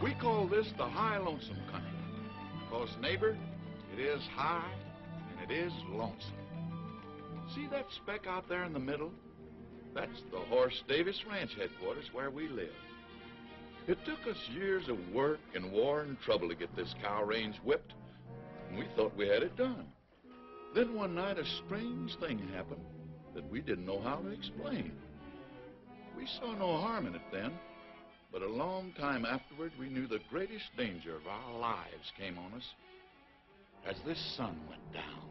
We call this the high lonesome country. Because, neighbor, it is high and it is lonesome. See that speck out there in the middle? That's the Horse Davis Ranch headquarters where we live. It took us years of work and war and trouble to get this cow range whipped, and we thought we had it done. Then one night a strange thing happened that we didn't know how to explain. We saw no harm in it then, but a long time afterward we knew the greatest danger of our lives came on us as this sun went down.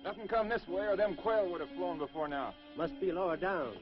Nothing come this way or them quail would have flown before now. Must be lower down.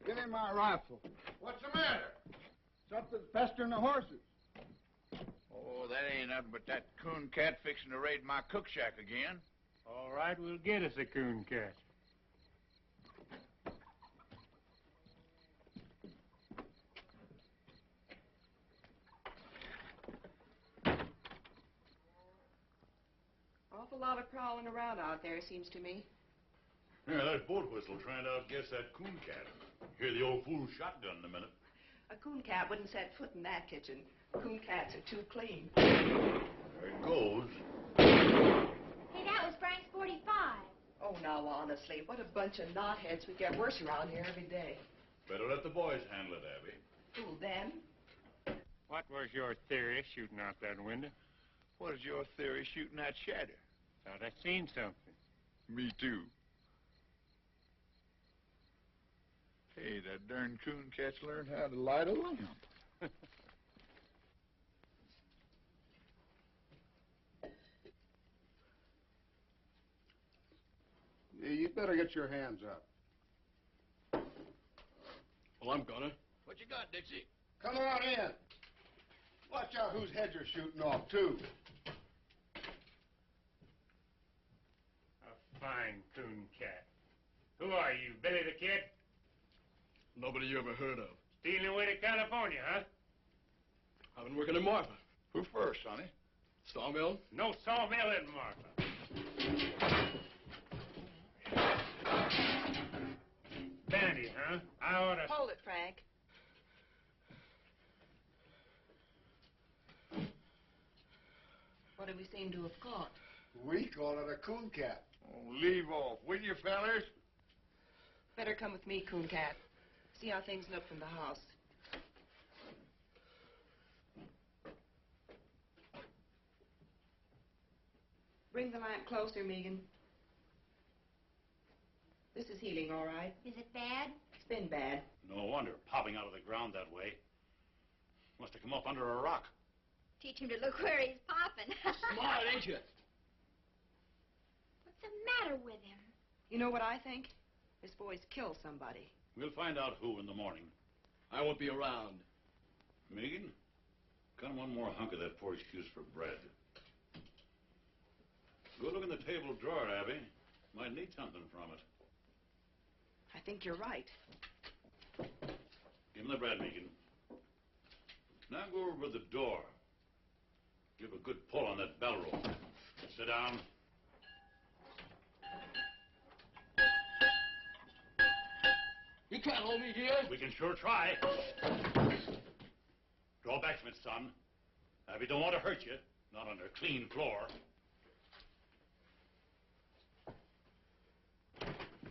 Give me my rifle. What's the matter? Something's pestering the horses. Oh, that ain't nothing but that cooncat fixing to raid my cook shack again. All right, we'll get us a cooncat. Awful lot of prowling around out there, seems to me. Yeah, that boat whistle trying to outguess that cooncat. Hear the old fool's shotgun in a minute. A cooncat wouldn't set foot in that kitchen. Cooncats are too clean. There it goes. Hey, that was Frank's 45. Oh, now, honestly, what a bunch of knotheads. We get worse around here every day. Better let the boys handle it, Abby. Who, them? What was your theory shooting out that window? What is your theory shooting that shadow? Thought I seen something. Me too. Hey, that darn cooncat's learned how to light a lamp. You better get your hands up. Well, I'm gonna. What you got, Dixie? Come on in. Watch out whose head you're shooting off, too. A fine cooncat. Who are you, Billy the Kid? Nobody you ever heard of. Stealing away to California, huh? I've been working in Marfa. Who first, sonny? Sawmill? No sawmill in Marfa. Bandit, huh? I oughta... Hold it, Frank. What do we seem to have caught? We call it a cooncat. Oh, leave off, will you, fellers? Better come with me, Cooncat. See how things look from the house. Bring the lamp closer, Megan. This is healing, all right. Is it bad? It's been bad. No wonder, popping out of the ground that way. Must have come up under a rock. Teach him to look where he's popping. Smart, ain't you? What's the matter with him? You know what I think? This boy's killed somebody. We'll find out who in the morning. I won't be around. Megan, got one more hunk of that poor excuse for bread. Go look in the table drawer, Abby. Might need something from it. I think you're right. Give him the bread, Megan. Now go over to the door. Give a good pull on that bell rope. Sit down. You can't hold me here. We can sure try. Draw back from it, son. Abby don't want to hurt you. Not on a clean floor.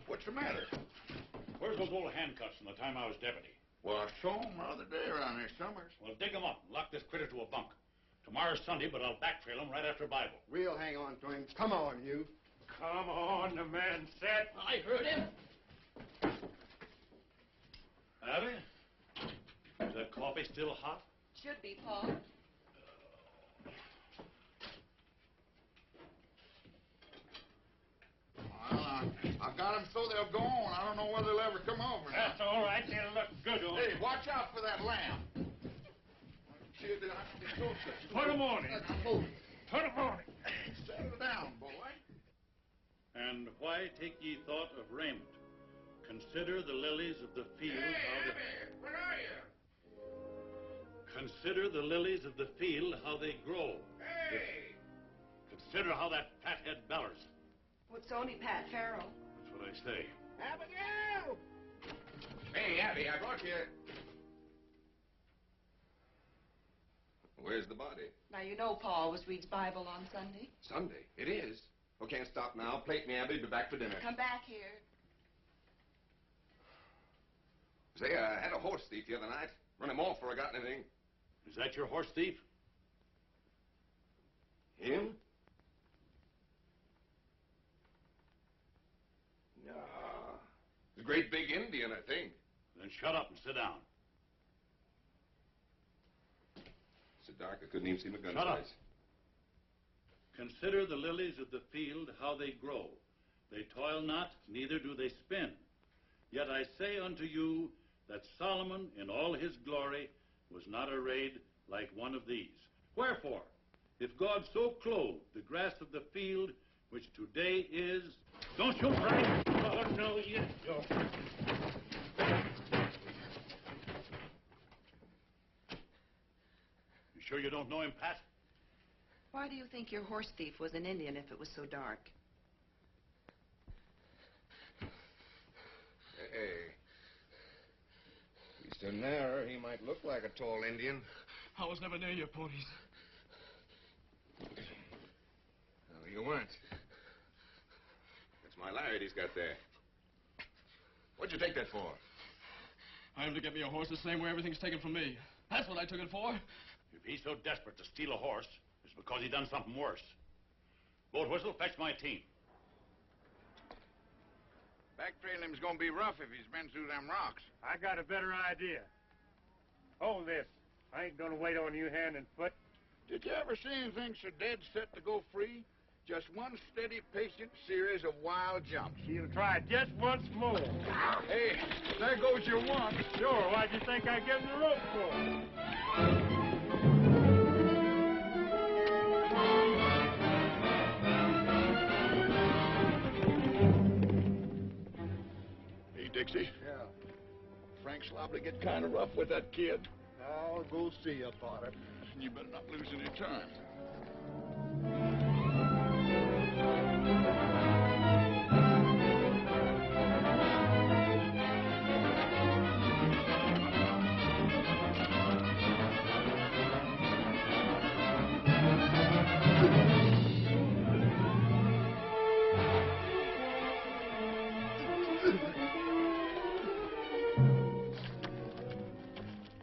What's the matter? Where's those old handcuffs from the time I was deputy? Well, I saw 'em the other day around here somewhere. Well, dig 'em up and lock this critter to a bunk. Tomorrow's Sunday, but I'll backtrail him right after Bible. We'll hang on to him. Come on, you. Come on, the man said. I heard him. Abby? Is that coffee still hot? Should be, Paul. Well, I got 'em so they'll go on. I don't know whether they'll ever come over. That's all right. It'll look good on Hey, watch out for that lamb. Kid, I can be so such. Put 'em on it. Put 'em on it. Settle down, boy. And why take ye thought of raiment? Consider the lilies of the field. Where are you? Consider the lilies of the field, how they grow. Hey! Consider how that fathead bellers. What's only Pat Farrell? That's what I say. Abigail! Hey, Abby, I brought you... Where's the body? Now, you know Paul always reads Bible on Sunday. Sunday. It is. Oh, can't stop now. Plate me, Abby. Be back for dinner. Come back here. Say, I had a horse thief the other night. Run him off before I got anything. Is that your horse thief? Him? No. He's a great big Indian, I think. Then shut up and sit down. It's so dark I couldn't even see my gun Shut up. sights. Consider the lilies of the field, how they grow. They toil not, neither do they spin. Yet I say unto you that Solomon in all his glory was not arrayed like one of these. Wherefore, if God so clothed the grass of the field, which today is... Don't you frighten? Oh, no, you don't. You sure you don't know him, Pat? Why do you think your horse thief was an Indian if it was so dark? Hey. He's so narrow, he might look like a tall Indian. I was never near your ponies. No, you weren't. That's my lariat he's got there. What'd you take that for? I am to get me a horse the same way everything's taken from me. That's what I took it for. If he's so desperate to steal a horse, it's because he done something worse. Boat whistle, fetch my team. Backtrailing him's gonna be rough if he's been through them rocks. I got a better idea. Hold this. I ain't gonna wait on you hand and foot. Did you ever see anything so dead set to go free? Just one steady, patient series of wild jumps. He'll try just once more. Hey, there goes your one. Sure, why'd you think I gave him the rope for? Hey, Dixie. Yeah. Frank's liable to get kind of rough with that kid. I'll go see about it. You better not lose any time.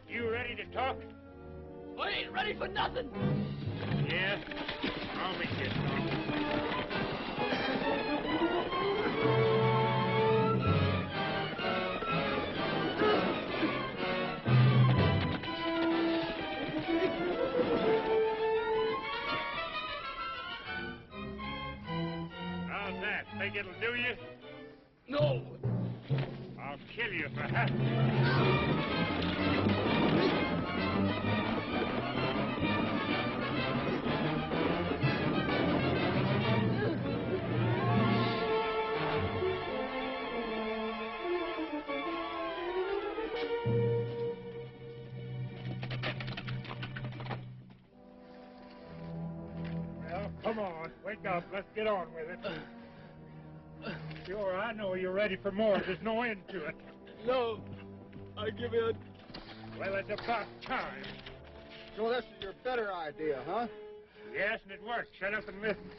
You ready to talk? I ain't ready for nothing. Yeah? I'll meet you, Tom. How's that? Think it'll do you? No. I'll kill you for having. Wake up. Let's get on with it. Sure, I know you're ready for more. There's no end to it. No. I give in. Well, it's about time. So this is your better idea, huh? Yes, and it worked. Shut up and listen.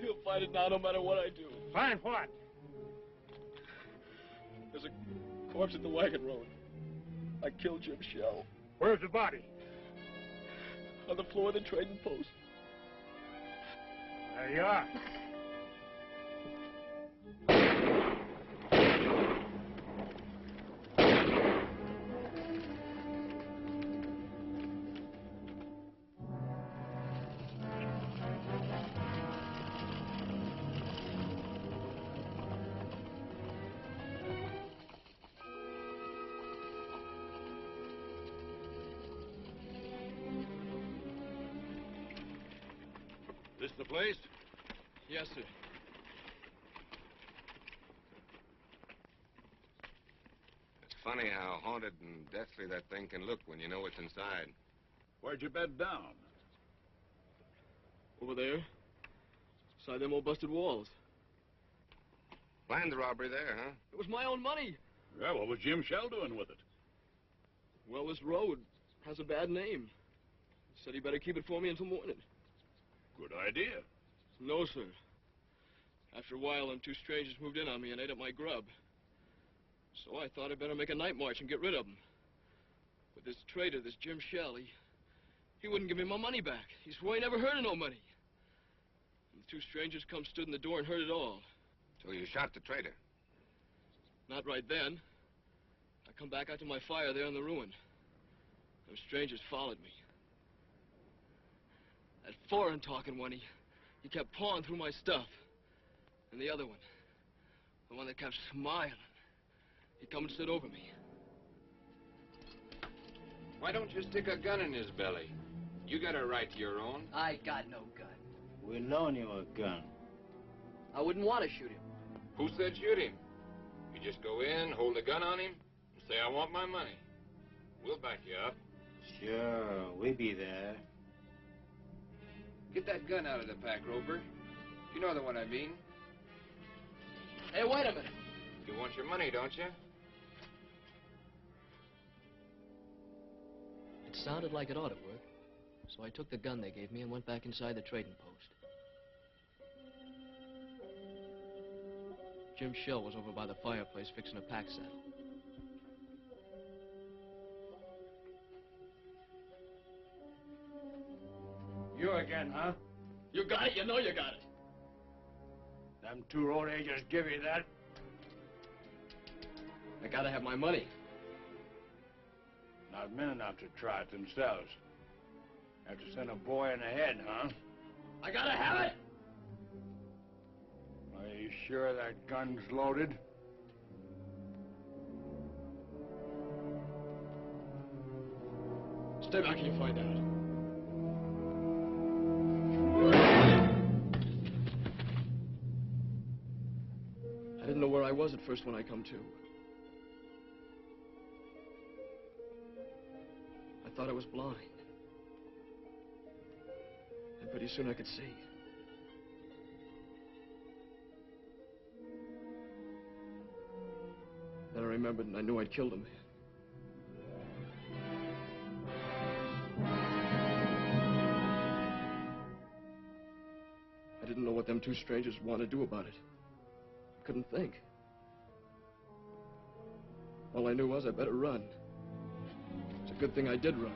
He'll find it now no matter what I do. Find what? There's a corpse at the wagon road. I killed Jim Shell. Where's the body? On the floor of the trading post. There you are. This the place? Yes, sir. It's funny how haunted and deathly that thing can look when you know what's inside. Where'd you bed down? Over there. Beside them old busted walls. Planned the robbery there, huh? It was my own money. Yeah, what was Jim Shell doing with it? Well, this road has a bad name. He said he better keep it for me until morning. Good idea. No, sir. After a while, them two strangers moved in on me and ate up my grub. So I thought I'd better make a night march and get rid of them. But this traitor, this Jim Shell, he wouldn't give me my money back. He swore he never heard of no money. And the two strangers come stood in the door and heard it all. So you shot the traitor? Not right then. I come back out to my fire there in the ruin. Them strangers followed me. That foreign-talking one, he kept pawing through my stuff. And the other one, the one that kept smiling, he come and stood over me. Why don't you stick a gun in his belly? You got a right to your own. I got no gun. We loan you a gun. I wouldn't want to shoot him. Who said shoot him? You just go in, hold a gun on him, and say, I want my money. We'll back you up. Sure, we be there. Get that gun out of the pack, Roper. You know the one I mean. Hey, wait a minute. You want your money, don't you? It sounded like it ought to work. So I took the gun they gave me and went back inside the trading post. Jim Shell was over by the fireplace fixing a pack saddle. You again, huh? You got it, you know you got it. Them two road agents give you that? I gotta have my money. Not men enough to try it themselves. Have to send a boy in the head, huh? I gotta have it! Are you sure that gun's loaded? Stay back and you find out. I didn't know where I was at first when I come to. I thought I was blind. And pretty soon I could see. Then I remembered and I knew I'd killed him. I didn't know what them two strangers wanted to do about it. I couldn't think. All I knew was I better run. It's a good thing I did run.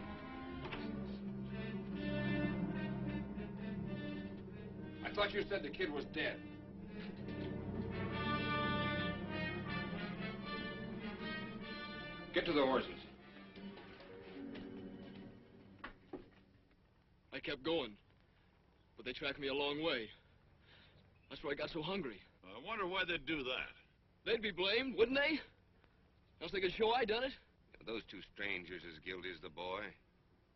I thought you said the kid was dead. Get to the horses. I kept going, but they tracked me a long way. That's where I got so hungry. I wonder why they'd do that. They'd be blamed, wouldn't they? Else they could show I done it. Those two strangers as guilty as the boy.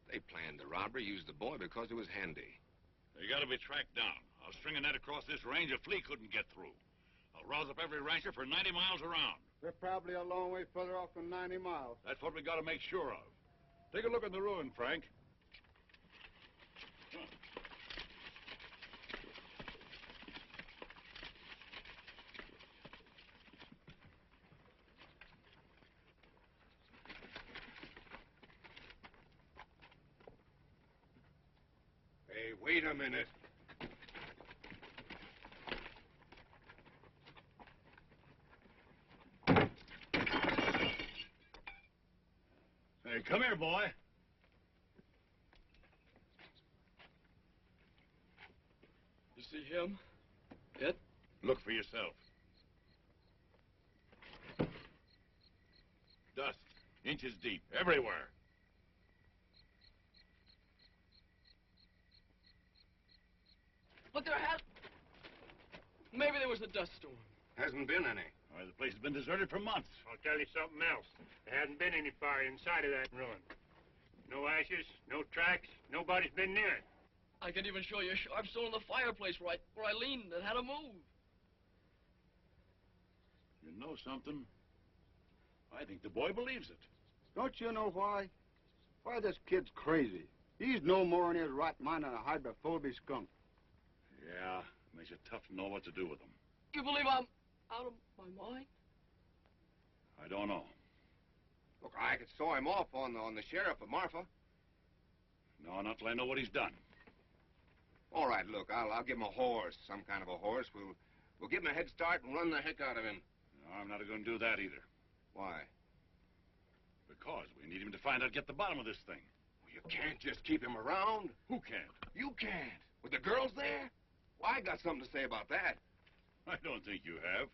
They planned the robbery, used the boy because it was handy. They gotta be tracked down. I'll string a net across this range a flea couldn't get through. I'll rouse up every rancher for 90 miles around. They're probably a long way further off than 90 miles. That's what we gotta make sure of. Take a look at the ruin, Frank. wait a minute. Hey, come here, boy. You see him? Yet? Look for yourself. Dust, inches deep, everywhere. But there has... Maybe there was a dust storm. Hasn't been any. Why, the place has been deserted for months. I'll tell you something else. There hasn't been any fire inside of that ruin. No ashes, no tracks, nobody's been near it. I can even show you a sharp stone in the fireplace where I leaned and had to move. You know something? I think the boy believes it. Don't you know why? Why, this kid's crazy. He's no more in his right mind than a hydrophobic skunk. Yeah, makes it tough to know what to do with him. You believe I'm out of my mind? I don't know. Look, I could saw him off on the sheriff of Marfa. No, not till I know what he's done. All right, look, I'll give him a horse, some kind of a horse. We'll give him a head start and run the heck out of him. No, I'm not going to do that either. Why? Because we need him to find out, get the bottom of this thing. Well, you can't just keep him around. Who can't? You can't. With the girls there? Well, I got something to say about that. I don't think you have.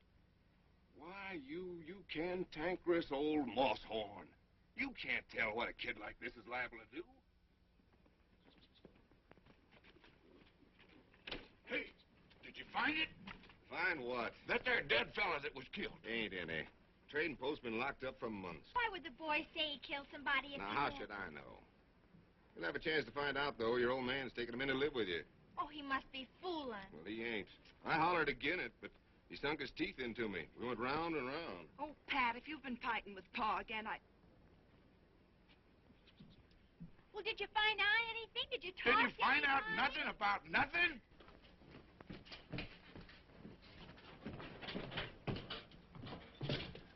Why, you cantankerous old moss-horn. You can't tell what a kid like this is liable to do. Hey, did you find it? Find what? That there dead fella that was killed. Ain't any. Trading post's been locked up for months. Why would the boy say he killed somebody if Now, he how knew? should I know? You'll have a chance to find out, though. Your old man's taking him in to live with you. Oh, he must be fooling. Well, he ain't. I hollered again it, but he sunk his teeth into me. We went round and round. Oh, Pat, if you've been fighting with Pa again, Well, did you find out anything? Did you Did talk you to find out anybody? nothing about nothing?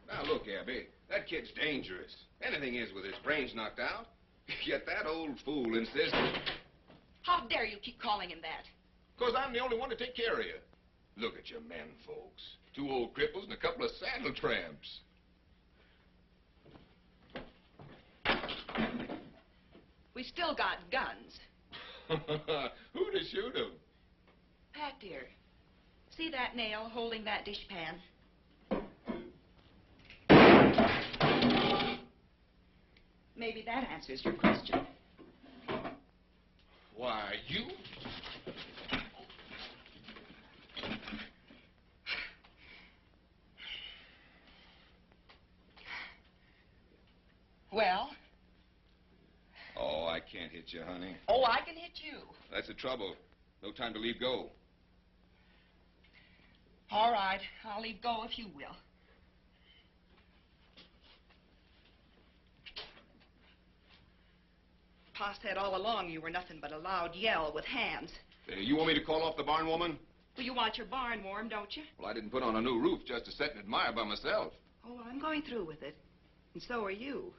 Now, look, Abby, that kid's dangerous. Anything is with his brains knocked out. Yet that old fool insists... how dare you keep calling him that? Because I'm the only one to take care of you. Look at your men, folks. 2 old cripples and a couple of saddle tramps. We still got guns. Who to shoot 'em? Pat, dear, see that nail holding that dishpan? Maybe that answers your question. Why, you... Well? Oh, I can't hit you, honey. Oh, I can hit you. That's the trouble. No time to leave go. All right, I'll leave go if you will. Pa said all along you were nothing but a loud yell with hands. You want me to call off the barn woman? Well, you want your barn warm, don't you? Well, I didn't put on a new roof just to sit and admire by myself. Oh, well, I'm going through with it. And so are you.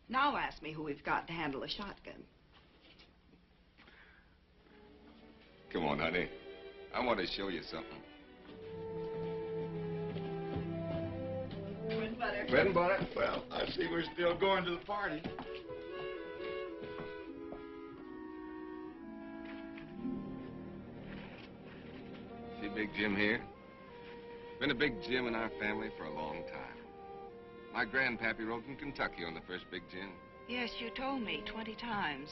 Now ask me who we've got to handle a shotgun. Come on, honey. I want to show you something. Bread and butter. Bread and butter? Well, I see we're still going to the party. See Big Jim here? Been a Big Jim in our family for a long time. My grandpappy rode from Kentucky on the first Big Jim. Yes, you told me 20 times.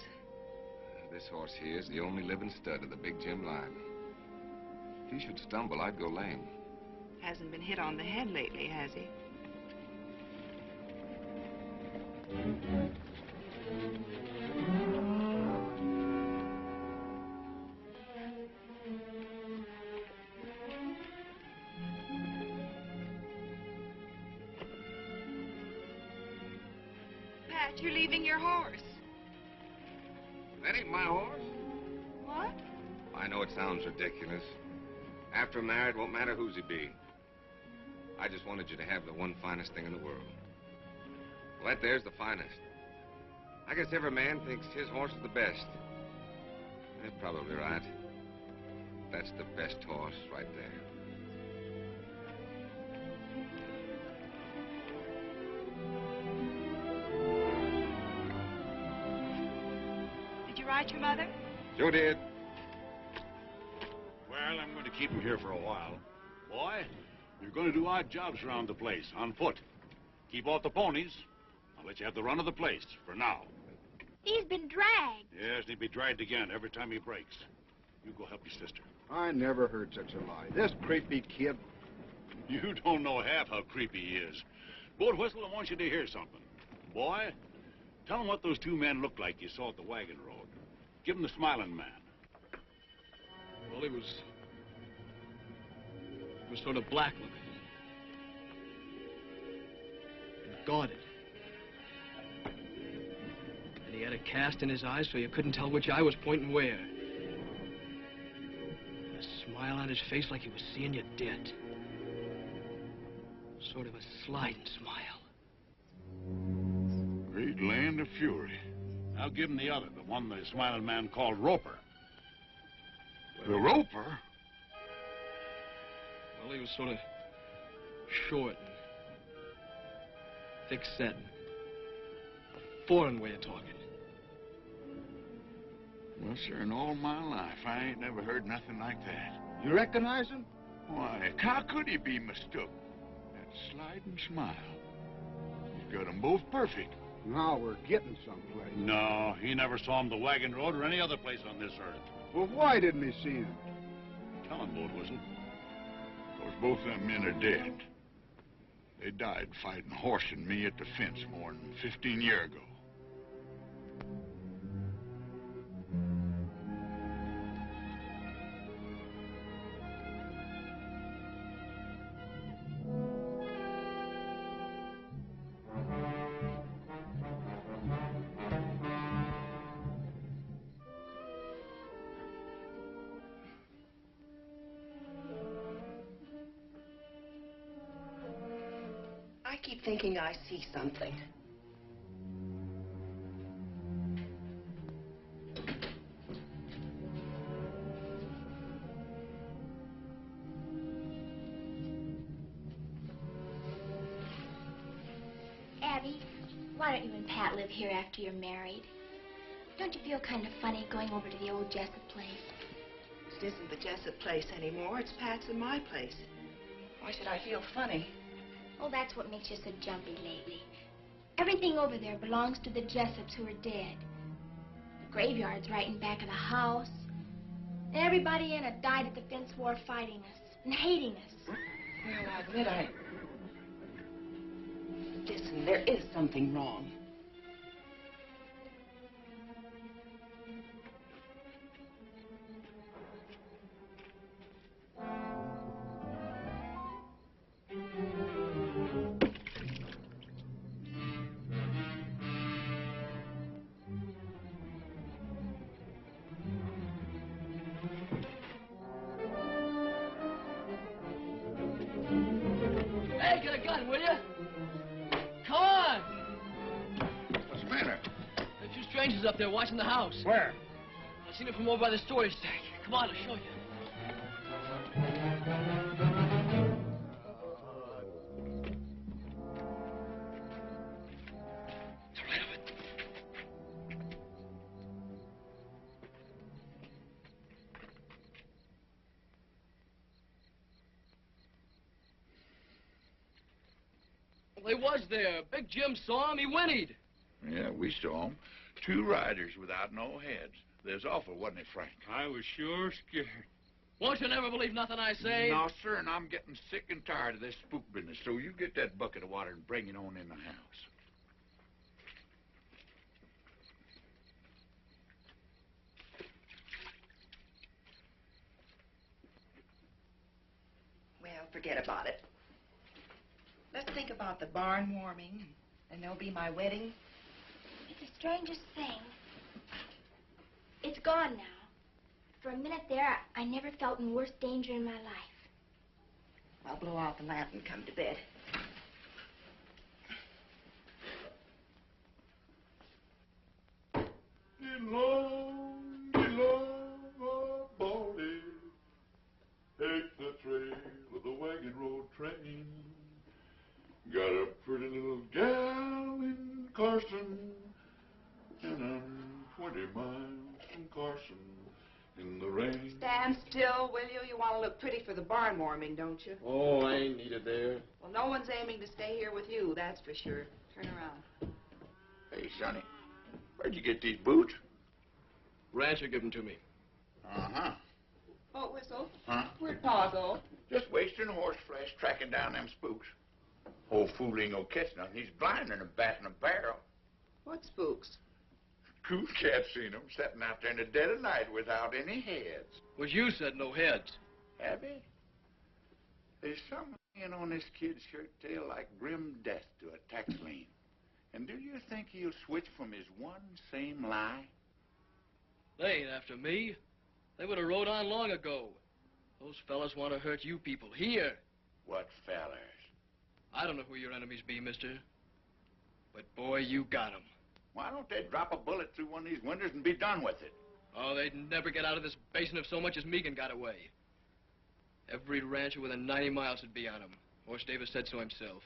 This horse here is the only living stud of the Big Jim line. If he should stumble, I'd go lame. Hasn't been hit on the head lately, has he? Pat, you're leaving your horse. That ain't my horse. What? I know it sounds ridiculous. After I'm married, won't matter whose he be. I just wanted you to have the one finest thing in the world. Well, that there's the finest. I guess every man thinks his horse is the best. They're probably right. That's the best horse right there. Did you write your mother? Sure did. Well, I'm going to keep him here for a while. Boy, you're going to do odd jobs around the place, on foot. Keep off the ponies. I'll let you have the run of the place, for now. He's been dragged. Yes, he'll be dragged again every time he breaks. You go help your sister. I never heard such a lie. This creepy kid. You don't know half how creepy he is. Boat Whistle, I want you to hear something. Boy, tell him what those two men looked like you saw at the wagon road. Give him the smiling man. Well, he was sort of black looking. And guarded. And he had a cast in his eyes so you couldn't tell which eye was pointing where. And a smile on his face like he was seeing you dead. Sort of a sliding smile. Great land of fury. I'll give him the other, the one the smiling man called Roper. The Roper? Well, he was sort of short and thick-set. A foreign way of talking. Well, sir, in all my life, I ain't never heard nothing like that. You recognize him? Why, how could he be mistook? That sliding smile. He's got 'em both perfect. Now we're getting someplace. No, he never saw him the wagon road or any other place on this earth. Well, why didn't he see him? Tell him, Boat Whistle. Because both them men are dead. They died fighting horse and me at the fence more than 15 years ago. I keep thinking I see something. Abby, why don't you and Pat live here after you're married? Don't you feel kind of funny going over to the old Jessup place? This isn't the Jessup place anymore. It's Pat's and my place. Why should I feel funny? Oh, that's what makes you so jumpy lately. Everything over there belongs to the Jessups who are dead. The graveyard's right in back of the house. And everybody in it died at the fence war fighting us and hating us. Well, I admit Listen, there is something wrong. Hey, get a gun, will you? Come on! What's the matter? There are a few strangers up there watching the house. Where? I seen them from over by the storage tank. Come on, I'll show you. They're right over there. Well, he was there. Big Jim saw him. He whinnied. Yeah, we saw 'em. Two riders without no heads. There's awful, wasn't it, Frank? I was sure scared. Won't you never believe nothing I say? No, sir, and I'm getting sick and tired of this spook business, so you get that bucket of water and bring it on in the house. Well, forget about it. Let's think about the barn warming, and there'll be my wedding. It's the strangest thing. It's gone now. For a minute there, I never felt in worse danger in my life. I'll blow out the lamp and come to bed. Get low, Carson, and I'm 20 miles from Carson in the rain. Stand still, will you? You want to look pretty for the barn warming, don't you? Oh, I ain't needed there. Well, no one's aiming to stay here with you, that's for sure. Turn around. Hey, Sonny, where'd you get these boots? Rancher give them to me. Uh-huh. Oh, Whistle. Huh? Where'd Pa go? Just wasting horse flesh tracking down them spooks. Old fool ain't gonna catch nothing. He's blind and a bat in a barrel. What spooks? Cooncat seen 'em sitting out there in the dead of night without any heads. Was you said no heads. Have he? There's something in on this kid's shirt tail like grim death to a tax lien. And do you think he'll switch from his one same lie? They ain't after me. They would have rode on long ago. Those fellas want to hurt you people here. What fellers? I don't know who your enemies be, mister. But, boy, you got 'em. Why don't they drop a bullet through one of these windows and be done with it? Oh, they'd never get out of this basin if so much as Megan got away. Every rancher within 90 miles would be on 'em. Horse Davis said so himself.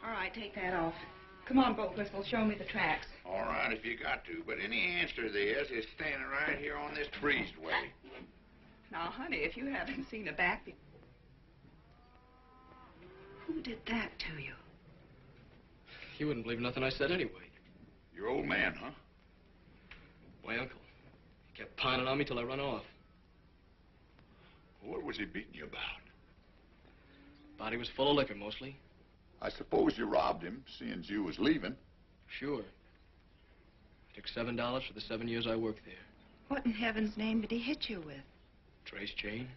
All right, take that off. Come on, Boat Whistle, show me the tracks. All right, if you got to. But any answer there is standing right here on this breezeway. Now, honey, if you haven't seen a back... Who did that to you? You wouldn't believe nothing I said anyway. Your old man, huh? My uncle. He kept pining on me till I run off. What was he beating you about? Body was full of liquor, mostly. I suppose you robbed him, seeing as you was leaving. Sure. I took $7 for the 7 years I worked there. What in heaven's name did he hit you with? Trace chain.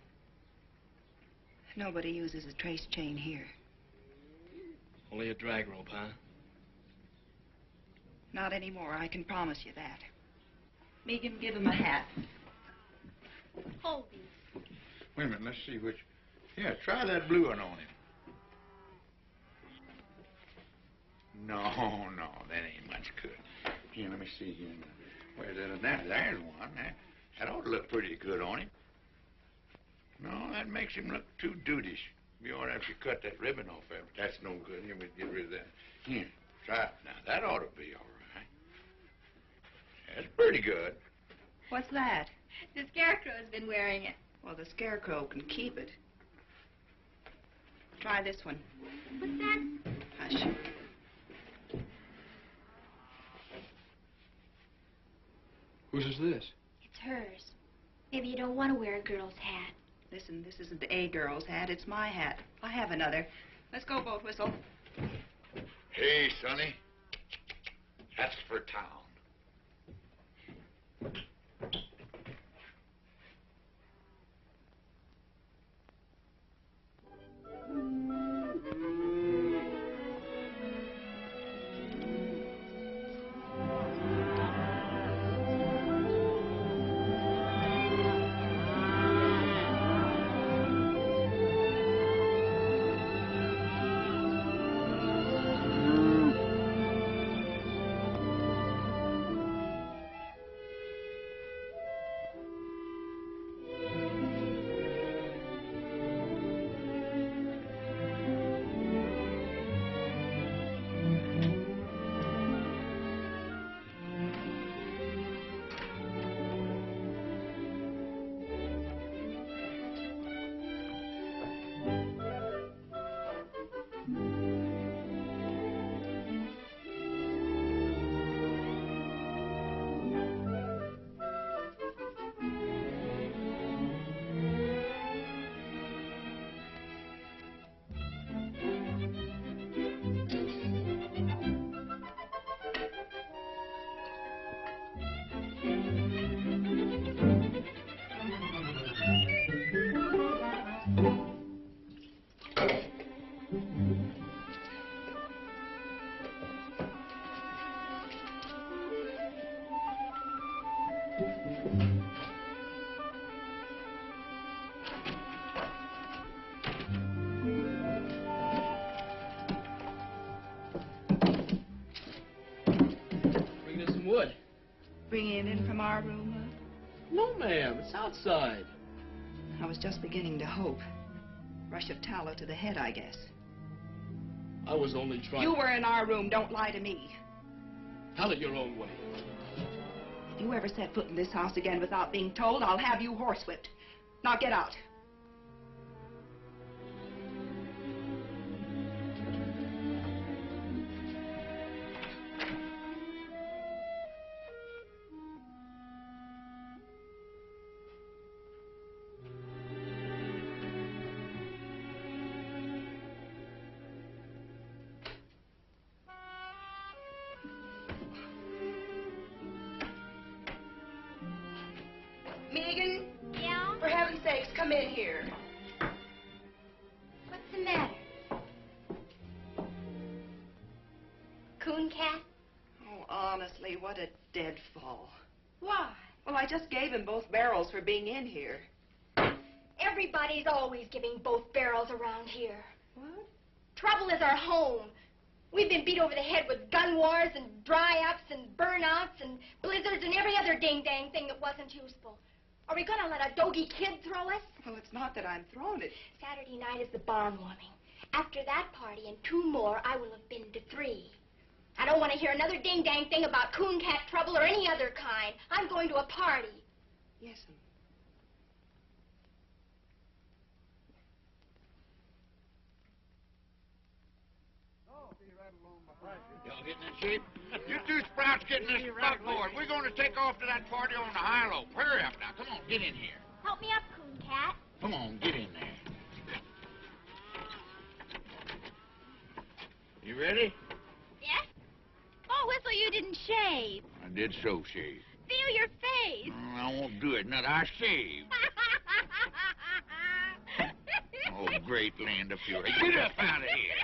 Nobody uses a trace chain here. Only a drag rope, huh? Not anymore, I can promise you that. Megan, give him a hat. Hold these. Wait a minute, let's see which... Yeah, try that blue one on him. No, that ain't much good. Here, let me see here. Where's that? There's one. That ought to look pretty good on him. No, that makes him look too dudeish. You ought to have to cut that ribbon off there, but that's no good. Here, we get rid of that. Here, try it. Now, that ought to be all right. That's pretty good. What's that? The Scarecrow's been wearing it. Well, the Scarecrow can keep it. Try this one. What's that? Hush. Whose is this? It's hers. Maybe you don't want to wear a girl's hat. Listen, this isn't a girl's hat. It's my hat. I have another. Let's go, Boat Whistle. Hey, Sonny. That's for town. Bringing it in from our room, huh? No, ma'am. It's outside. I was just beginning to hope. Rush of tallow to the head, I guess. I was only trying... You were in our room. Don't lie to me. Tell it your own way. If you ever set foot in this house again without being told, I'll have you horsewhipped. Now get out. Megan? Yeah? For heaven's sakes, come in here. What's the matter? Cooncat? Oh, honestly, what a deadfall. Why? Well, I just gave him both barrels for being in here. Everybody's always giving both barrels around here. What? Trouble is our home. We've been beat over the head with gun wars and dry-ups and burnouts and blizzards and every other ding-dang thing that wasn't useful. Are we going to let a doggy kid throw us? Well, it's not that I'm thrown. It's... Saturday night is the barn warming. After that party and 2 more, I will have been to 3. I don't want to hear another ding-dang thing about cooncat trouble or any other kind. I'm going to a party. Yes'm. Y'all getting in shape? You two sprouts get in this buckboard. We're going to take off to that party on the high-low. Hurry up now. Come on, get in here. Help me up, Cooncat. Come on, get in there. You ready? Yes? Oh, Whistle, you didn't shave. I did so shave. Feel your face. I won't do it. Not I shaved. Oh, great land of fury. Get up out of here.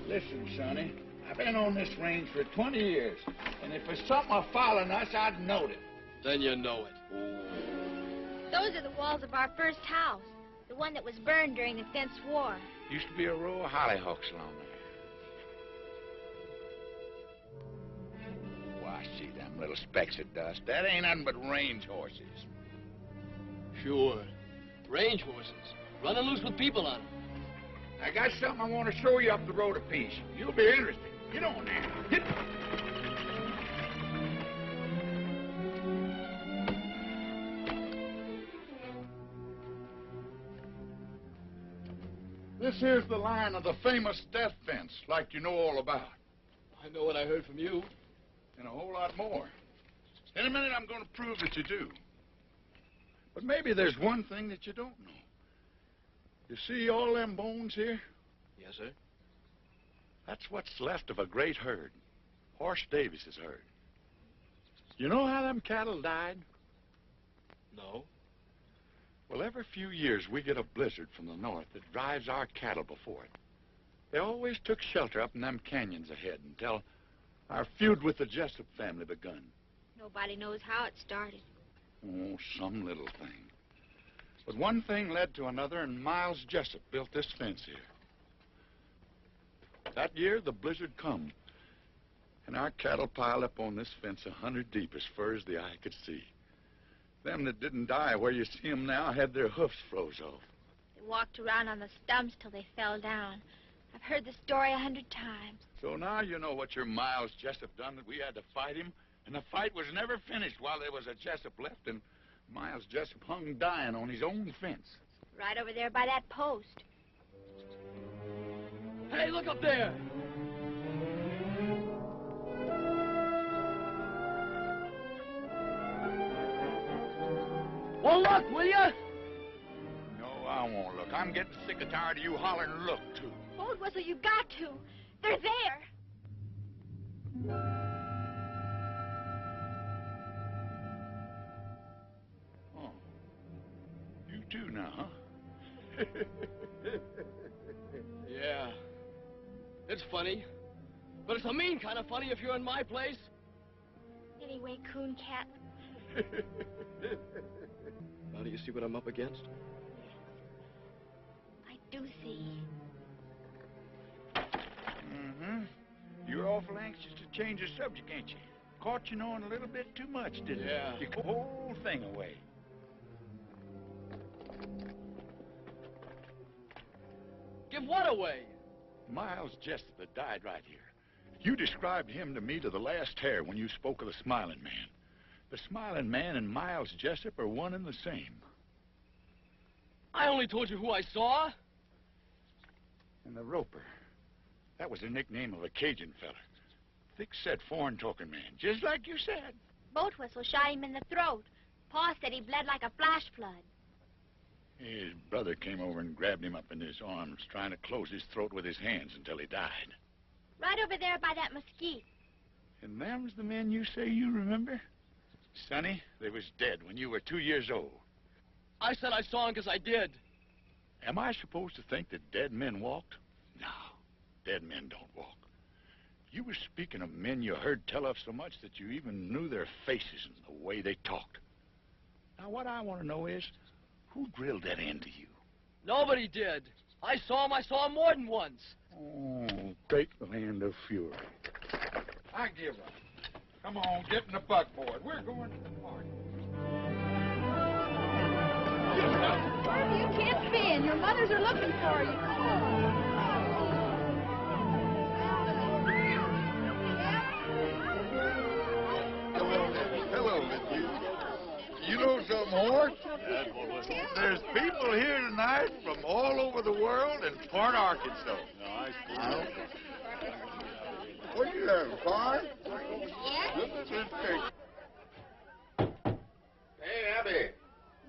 Listen, Sonny, I've been on this range for 20 years, and if there's something following us, I'd know it. Then you know it. Those are the walls of our first house, the one that was burned during the Fence War. Used to be a row of hollyhocks along there. Why, see them little specks of dust. That ain't nothing but range horses. Sure. Range horses. Running loose with people on them. I got something I want to show you up the road a piece. You'll be interested. Get on there. Hit. This here's the line of the famous death fence, like you know all about. I know what I heard from you. And a whole lot more. In a minute, I'm going to prove that you do. But maybe there's one thing that you don't know. You see all them bones here? Yes, sir. That's what's left of a great herd. Horse Davis's herd. You know how them cattle died? No. Well, every few years we get a blizzard from the north that drives our cattle before it. They always took shelter up in them canyons ahead until our feud with the Jessup family begun. Nobody knows how it started. Oh, some little thing. But one thing led to another, and Miles Jessup built this fence here. That year, the blizzard come, and our cattle piled up on this fence 100 deep as far as the eye could see. Them that didn't die where you see them now had their hoofs froze off. They walked around on the stumps till they fell down. I've heard the story 100 times. So now you know what your Miles Jessup done, that we had to fight him, and the fight was never finished while there was a Jessup left, and Miles Jessup hung dying on his own fence. Right over there by that post. Hey, look up there! Well, look, will you? No, I won't look. I'm getting sick and tired of you hollering look, too. Old Whistle, you got to. They're there. Oh. You too now, huh? Yeah. It's funny. But it's a mean kind of funny if you're in my place. Anyway, Cooncat, Now do you see what I'm up against? I do see. Mm-hmm. You're awful anxious to change the subject, ain't you? Caught you knowing a little bit too much, didn't Yeah. it? You put the whole thing away. Give what away? Miles Jessup that died right here. You described him to me to the last hair when you spoke of the Smiling Man. The Smiling Man and Miles Jessup are one and the same. I only told you who I saw. And the Roper. That was the nickname of a Cajun feller. Thick-set, foreign-talking man, just like you said. Boat whistle shot him in the throat. Pa said he bled like a flash flood. His brother came over and grabbed him up in his arms, trying to close his throat with his hands until he died. Right over there by that mesquite. And them's the men you say you remember? Sonny, they was dead when you were 2 years old. I said I saw him because I did. Am I supposed to think that dead men walked? No, dead men don't walk. You were speaking of men you heard tell of so much that you even knew their faces and the way they talked. Now, what I want to know is, who drilled that into you? Nobody did. I saw him more than once. Oh, great land of fury. I give up. Come on, get in the buckboard. We're going to the party. You can't spin. Your mothers are looking for you. Come on. Hello, Miss. You know something, Horse? There's people here tonight from all over the world and part Arkansas. What are you having, fun? This is his cake. Hey, Abby.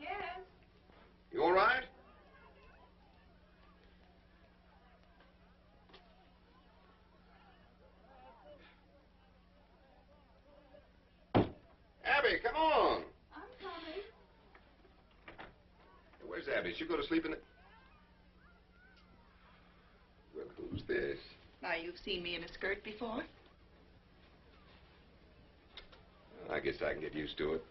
Yes. You all right? Abby, come on. I'm coming. Where's Abby? She'll go to sleep in the... Well, who's this? Now, you've seen me in a skirt before? I guess I can get used to it.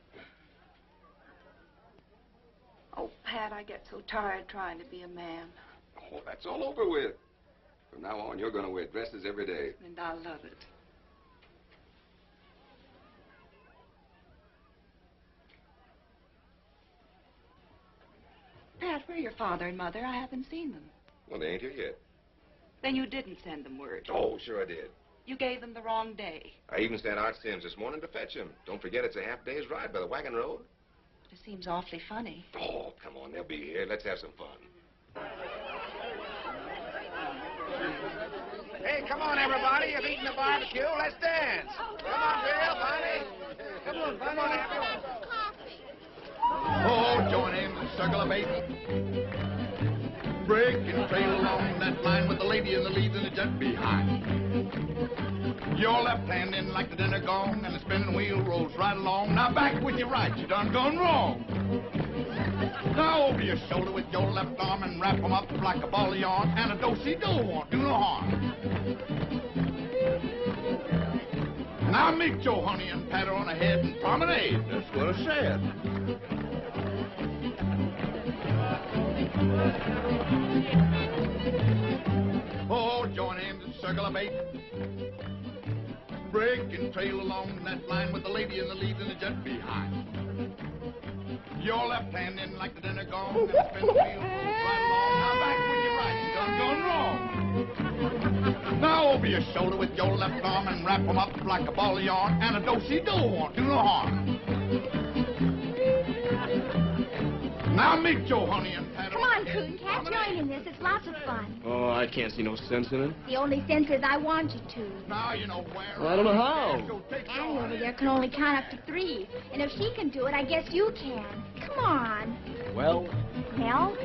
Oh, Pat, I get so tired trying to be a man. Oh, that's all over with. From now on, you're going to wear dresses every day. And I love it. Pat, where are your father and mother? I haven't seen them. Well, they ain't here yet. Then you didn't send them word. Oh, sure I did. You gave them the wrong day. I even sent Art Sims this morning to fetch him. Don't forget it's a half day's ride by the wagon road. It seems awfully funny. Oh, come on, they'll be here. Let's have some fun. Hey, come on, everybody. You've eaten the barbecue. Let's dance. Come on, Bill, Bonnie. Come on, come on, Abby. Oh, join in the circle of eight. Break and trail along that line with the lady in the lead and the jet behind. Your left hand in like the dinner gong, and the spinning wheel rolls right along. Now back with your right, you done gone wrong. Now over your shoulder with your left arm and wrap 'em up like a ball of yarn, and a do-si-do won't do no harm. Now meet your honey and pat her on the head and promenade. That's what I said. Oh, join in the circle of eight. Break and trail along that line with the lady in the lead and the jet behind. Your left hand in like the dinner gong, and the spin the wheel right along. Now back with your right, you done gone wrong. Now over your shoulder with your left arm and wrap 'em up like a ball of yarn, and a do-si-do won't do no harm. Now meet your honey and pat her. Come on, Cooncat, join in this. It's lots of fun. Oh, I can't see no sense in it. The only sense is I want you to. Now you know where. Well, I don't know how. Annie over there can only count up to 3. And if she can do it, I guess you can. Come on. Well, Well,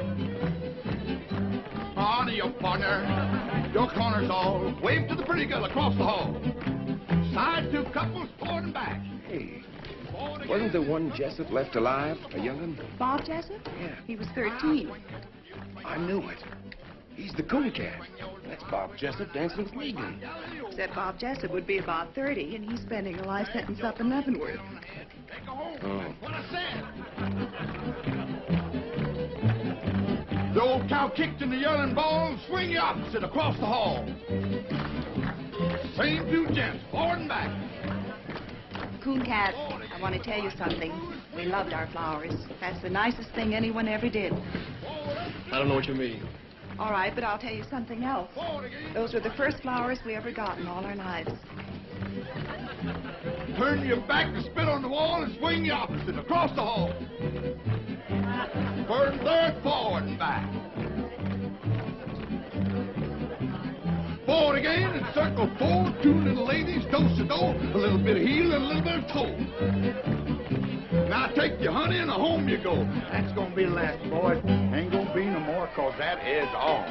On to your partner. Your corner's all. Wave to the pretty girl across the hall. Side 2 couples forward and back. Hey, wasn't the one Jessup left alive, a young'un? Bob Jessup? Yeah. He was 13. I knew it. He's the Cooncat. That's Bob Jessup dancing with Regan. Except Bob Jessup would be about 30, and he's spending a life sentence up in Leavenworth. Oh. The old cow kicked in the yelling ball and swing you opposite across the hall. Same two gents, forward and back. Cooncat, I want to tell you something. We loved our flowers. That's the nicest thing anyone ever did. I don't know what you mean. All right, but I'll tell you something else. Those were the first flowers we ever got in all our lives. Turn your back to spit on the wall and swing the opposite across the hall. First and third, forward and back. Forward again and circle four, two little ladies, do-si-do, a little bit of heel and a little bit of toe. Now take your honey and home you go. That's gonna be the last, boys. Ain't gonna be no more, 'cause that is all.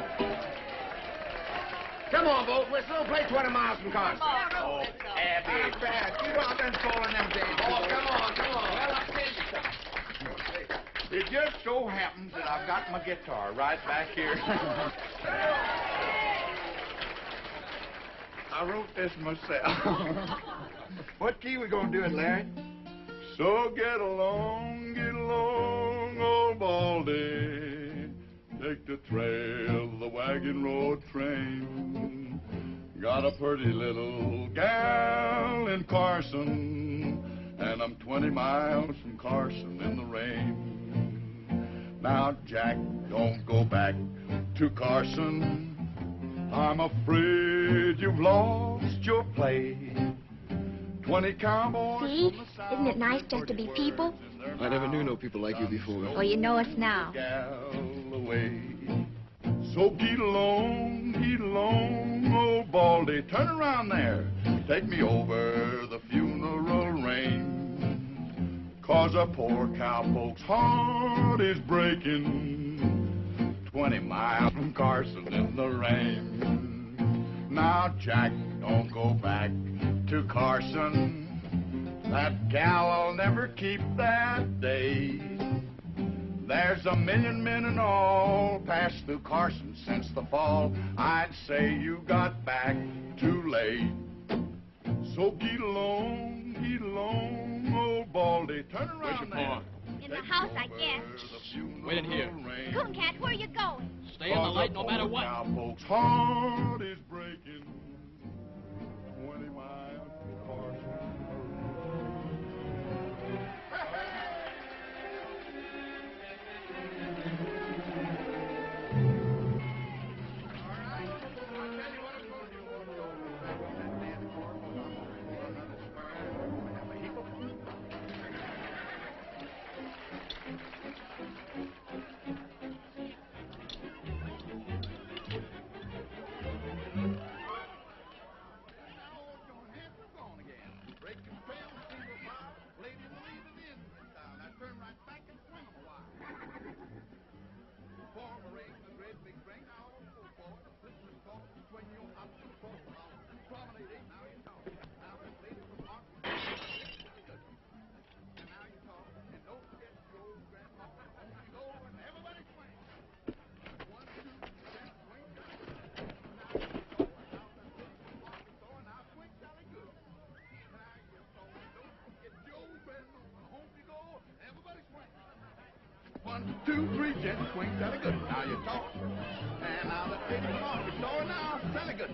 Come on, boat whistle. Play 20 miles from Carson. Oh, Abby. Not bad. You know I've been falling them days. Oh, come on, come on. Well, I'll tell you something. It just so happens that I've got my guitar right back here. I wrote this myself. What key we gonna do it, Larry? So get along, old Baldy. Take the trail, the wagon road train. Got a pretty little gal in Carson, and I'm 20 miles from Carson in the rain. Now, Jack, don't go back to Carson. I'm afraid you've lost your place. 20 cowboys. See? Isn't it nice just to be people? I never knew no people like you before. Well, you know us now. So get along, old Baldy. Turn around there. Take me over the funeral range. 'Cause a poor cowpoke's heart is breaking. 20 miles from Carson in the rain. Now, Jack, don't go back to Carson. That gal'll never keep that day. There's a million men and all passed through Carson since the fall. I'd say you got back too late. So get along, old Baldy. Turn around there. In the house, I guess. Wait in here. Cooncat, where are you going? Stay in the light no matter what. Cowpoke's heart is breaking. 20 miles from Carson. One, two, three, gents, swing, jolly good. Now you talk. And now let's take it off the door now, jolly good.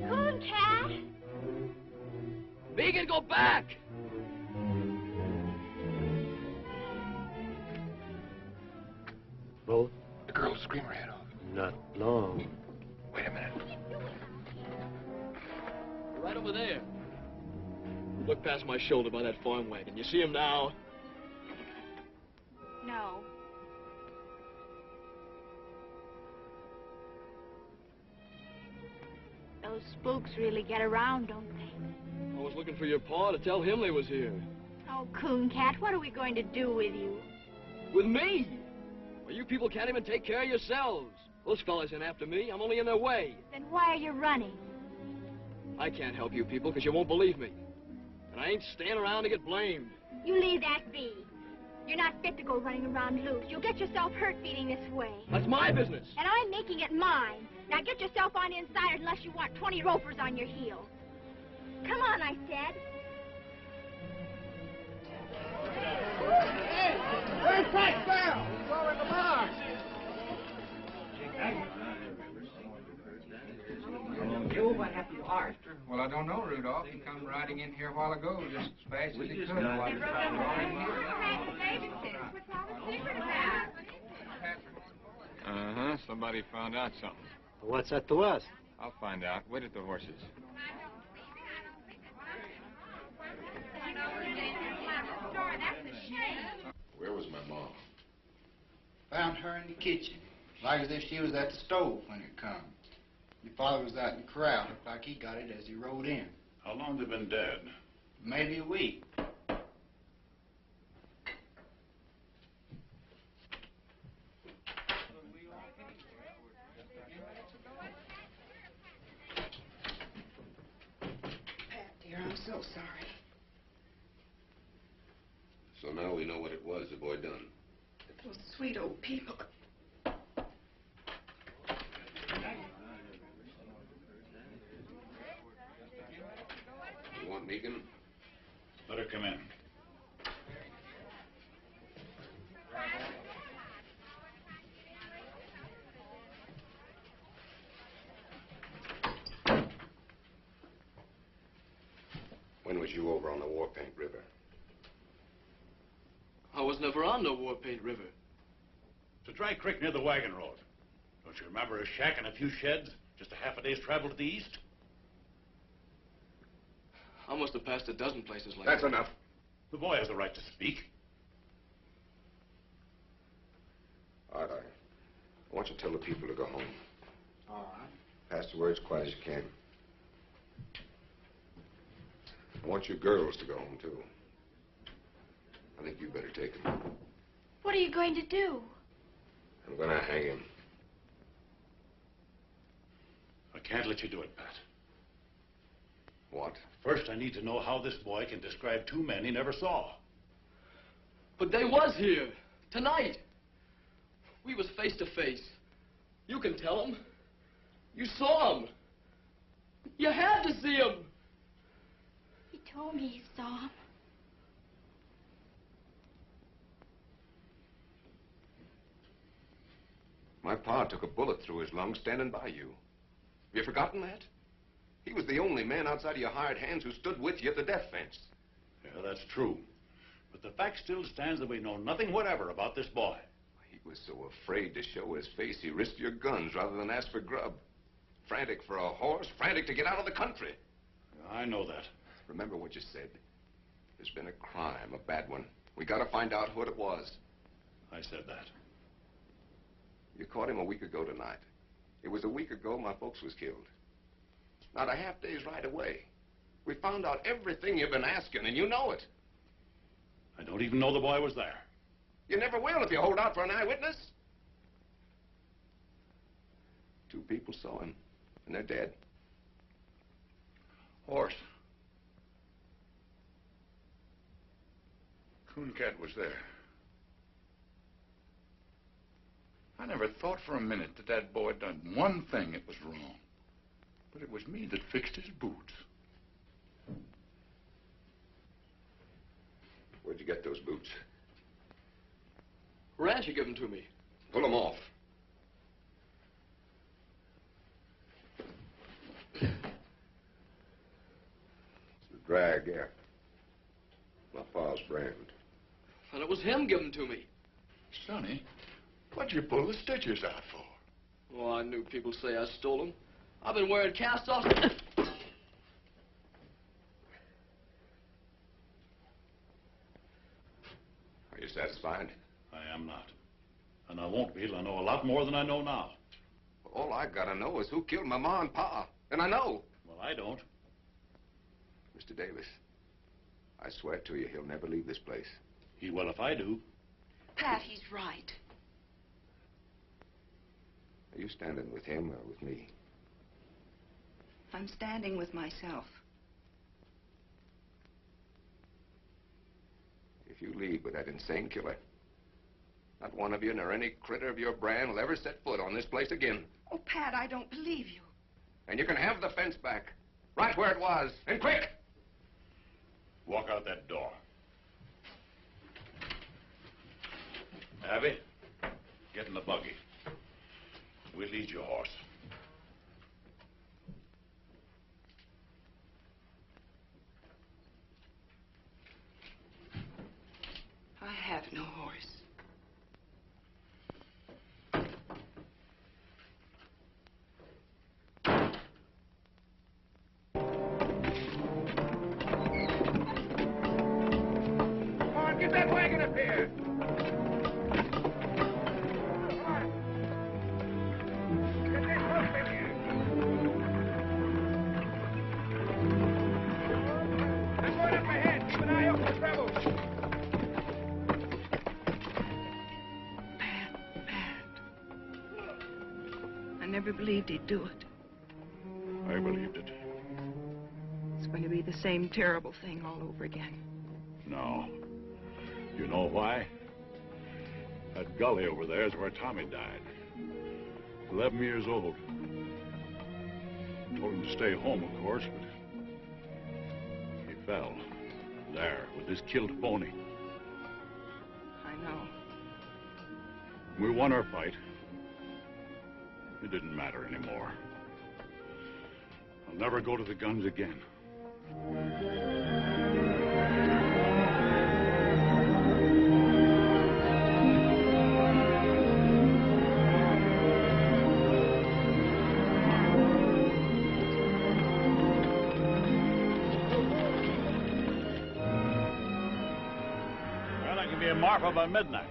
Cooncat! Vegan, go back! Both? The girl will scream her head off. Not long. Wait a minute. Right over there. Look past my shoulder by that farm wagon. You see him now? No. Those spooks really get around, don't they? I was looking for your pa to tell him they was here. Oh, Cooncat, what are we going to do with you? With me? Well, you people can't even take care of yourselves. Those fellas ain't after me. I'm only in their way. Then why are you running? I can't help you people because you won't believe me. And I ain't staying around to get blamed. You leave that be. You're not fit to go running around loose. You'll get yourself hurt feeding this way. That's my business. And I'm making it mine. Now get yourself on inside unless you want 20 ropers on your heels. Come on, I said. Hey! Where's Frank Bell? He's over in the bar. Joe, what happened to Art? Well, I don't know, Rudolph. He come riding in here a while ago, just as fast as he could. Uh-huh. Somebody found out something. What's that to us? I'll find out. Wait at the horses. Where was my mom? Found her in the kitchen, like as if she was at the stove when it come. Your father was out in the corral. Looked like he got it as he rode in. How long they been dead? Maybe a week. Pat, dear, I'm so sorry. So now we know what it was the boy done. Those sweet old people. You want Megan? Let her come in. When was you over on the War Paint River? I was never on no War Paint River. It's a dry creek near the wagon road. Don't you remember a shack and a few sheds? Just a half a day's travel to the east? I must have passed a dozen places like That's that. enough. The boy has the right to speak. All right, I want you to tell the people to go home. All right. Pass the word as quiet as you can. I want your girls to go home, too. I think you better take them. What are you going to do? I'm going to hang him. I can't let you do it, Pat. What? First, I need to know how this boy can describe two men he never saw. But they was here. Tonight. We was face to face. You can tell them. You saw him. You had to see him. He told me he saw him. My pa took a bullet through his lung standing by you. Have you forgotten that? He was the only man outside of your hired hands who stood with you at the death fence. Yeah, that's true. But the fact still stands that we know nothing whatever about this boy. He was so afraid to show his face, he risked your guns rather than ask for grub. Frantic for a horse, frantic to get out of the country. I know that. Remember what you said. There's been a crime, a bad one. We gotta find out what it was. I said that. You caught him a week ago tonight. It was a week ago my folks was killed. Not a half day's ride away. We found out everything you've been asking, and you know it. I don't even know the boy was there. You never will if you hold out for an eyewitness. Two people saw him, and they're dead. Horse. Cooncat was there. I never thought for a minute that that boy done one thing that was wrong. But it was me that fixed his boots. Where'd you get those boots? Rancher gave them to me. Pull them off. It's a drag, yeah. My pa's brand. And it was him giving them to me. Sonny, what'd you pull the stitches out for? Oh, I knew people'd say I stole them. I've been wearing cast-offs. satisfied? I am not. And I won't be till I know a lot more than I know now. All I gotta know is who killed my ma and pa. And I know. Well, I don't. Mr. Davis, I swear to you, he'll never leave this place. He will if I do. Pat, he's right. Are you standing with him or with me? I'm standing with myself. If you leave with that insane killer, not one of you nor any critter of your brand will ever set foot on this place again. Oh, Pat, I don't believe you. And you can have the fence back, right where it was, and quick! Walk out that door. Abby, get in the buggy. We'll lead your horse. I have no horse. Come on, get that wagon up here. Get that hook in here. I'm going up ahead. Keep an eye out for trouble. I never believed he'd do it. I believed it. It's going to be the same terrible thing all over again. No. You know why? That gully over there is where Tommy died. 11 years old. Told him to stay home, of course, but he fell. There, with his killed pony. I know. We won our fight. It didn't matter anymore. I'll never go to the guns again. Well, I can be in Marfa by midnight.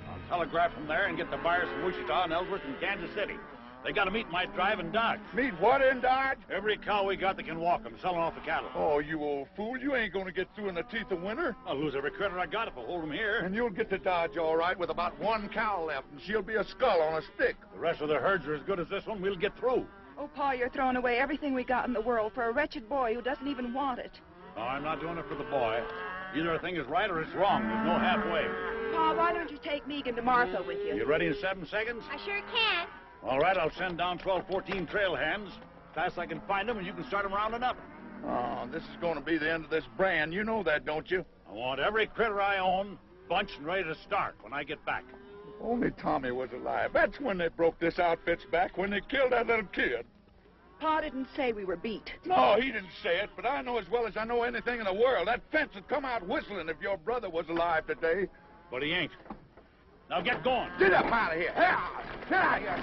I'll telegraph from there and get the buyers from Wichita and Ellsworth and Kansas City. They got to meet my drive in Dodge. Meet what in Dodge? Every cow we got that can walk them, selling off the cattle. Oh, you old fool. You ain't gonna get through in the teeth of winter. I'll lose every critter I got if I hold them here. And you'll get to Dodge all right with about one cow left, and she'll be a skull on a stick. The rest of the herds are as good as this one. We'll get through. Oh, Pa, you're throwing away everything we got in the world for a wretched boy who doesn't even want it. No, I'm not doing it for the boy. Either a thing is right or it's wrong. There's no halfway. Pa, why don't you take Megan to Martha with you? You ready in 7 seconds? I sure can. All right, I'll send down 12, 14 trail hands. Fast I can find them, and you can start them rounding up. Oh, this is going to be the end of this brand. You know that, don't you? I want every critter I own bunched and ready to start when I get back. If only Tommy was alive. That's when they broke this outfit's back, when they killed that little kid. Pa didn't say we were beat. No, he didn't say it, but I know as well as I know anything in the world. That fence would come out whistling if your brother was alive today. But he ain't. Now get going. Get up out of here. Get out of here.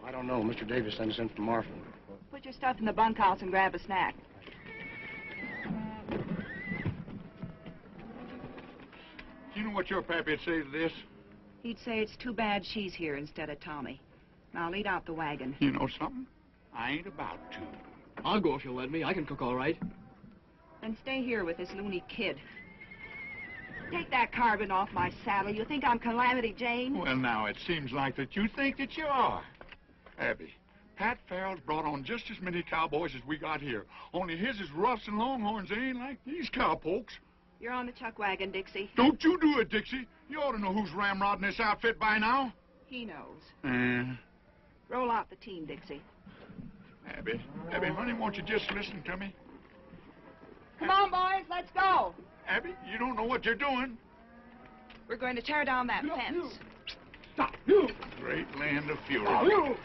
I don't know. Mr. Davis sent us in from Marfa. Put your stuff in the bunkhouse and grab a snack. Do you know what your pappy'd say to this? He'd say it's too bad she's here instead of Tommy. Now lead out the wagon. You know something? I ain't about to. I'll go if you'll let me. I can cook all right. Then stay here with this loony kid. Take that carbon off my saddle. You think I'm Calamity Jane? Well, now, it seems like that you think that you are. Abby, Pat Farrell's brought on just as many cowboys as we got here. Only his is roughs and longhorns. They ain't like these cowpokes. You're on the chuck wagon, Dixie. Don't you do it, Dixie. You ought to know who's ramrodding this outfit by now. He knows. Roll out the team, Dixie. Abby, honey, won't you just listen to me? Come on, boys, let's go. Abby, you don't know what you're doing. We're going to tear down that fence. Stop. You. Great land of fury. You.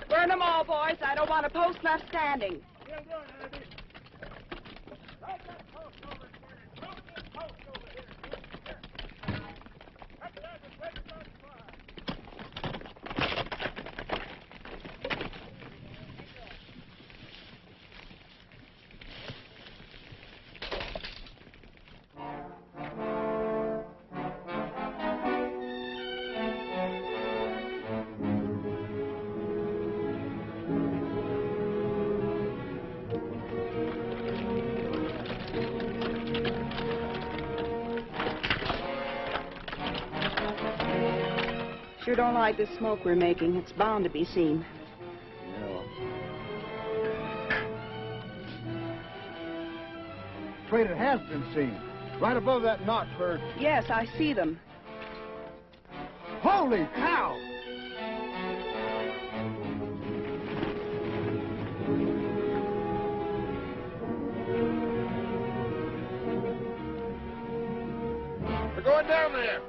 Burn them all, boys. I don't want a post left standing. Still doing, Abby. Right that post over here. Drop this post over here. Here. That's that with everybody's fire. Sure don't like the smoke we're making. It's bound to be seen. No. Traitor has been seen. Right above that notch where... Yes, I see them. Holy cow! We're going down there.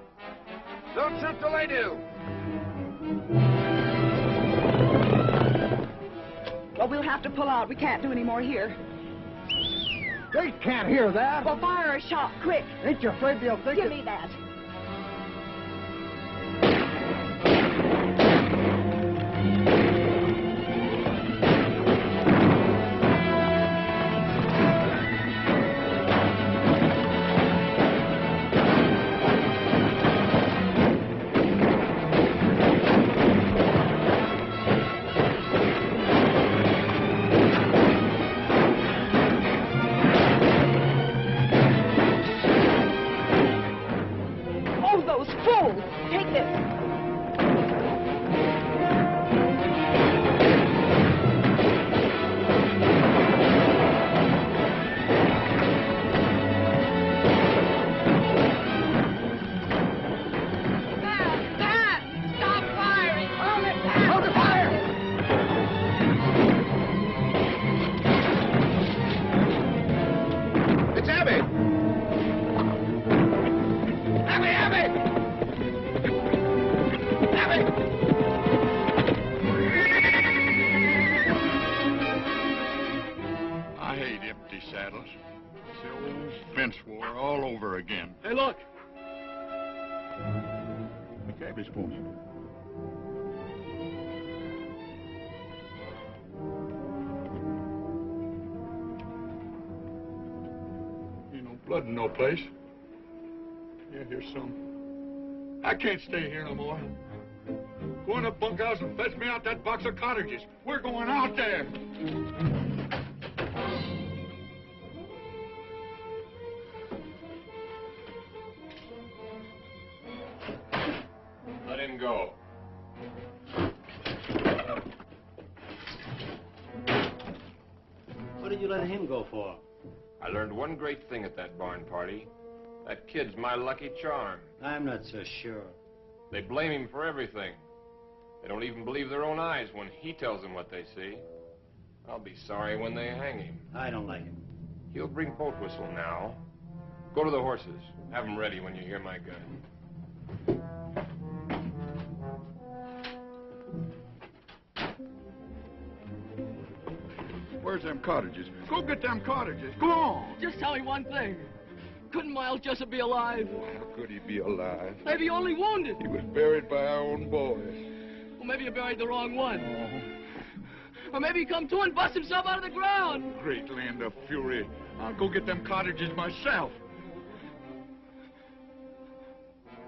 Don't shoot till they do. Well, we'll have to pull out. We can't do any more here. They can't hear that. Well, fire a shot, quick. Ain't you afraid they'll think Give me that. Fence war all over again. Hey, look! The cabbage post. Ain't no blood in no place. Yeah, here's some. I can't stay here no more. Go in the bunkhouse and fetch me out that box of cartridges. We're going out there. Let him go. What did you let him go for? I learned one great thing at that barn party. That kid's my lucky charm. I'm not so sure. They blame him for everything. They don't even believe their own eyes when he tells them what they see. I'll be sorry when they hang him. I don't like him. He'll bring boat whistle now. Go to the horses. Have them ready when you hear my gun. Where's them cottages? Go get them cottages. Go on. Just tell me one thing. Couldn't Miles Jessup be alive? How could he be alive? Maybe only wounded. He was buried by our own boys. Well, maybe you buried the wrong one. Or maybe he come to and bust himself out of the ground. Great land of fury. I'll go get them cottages myself.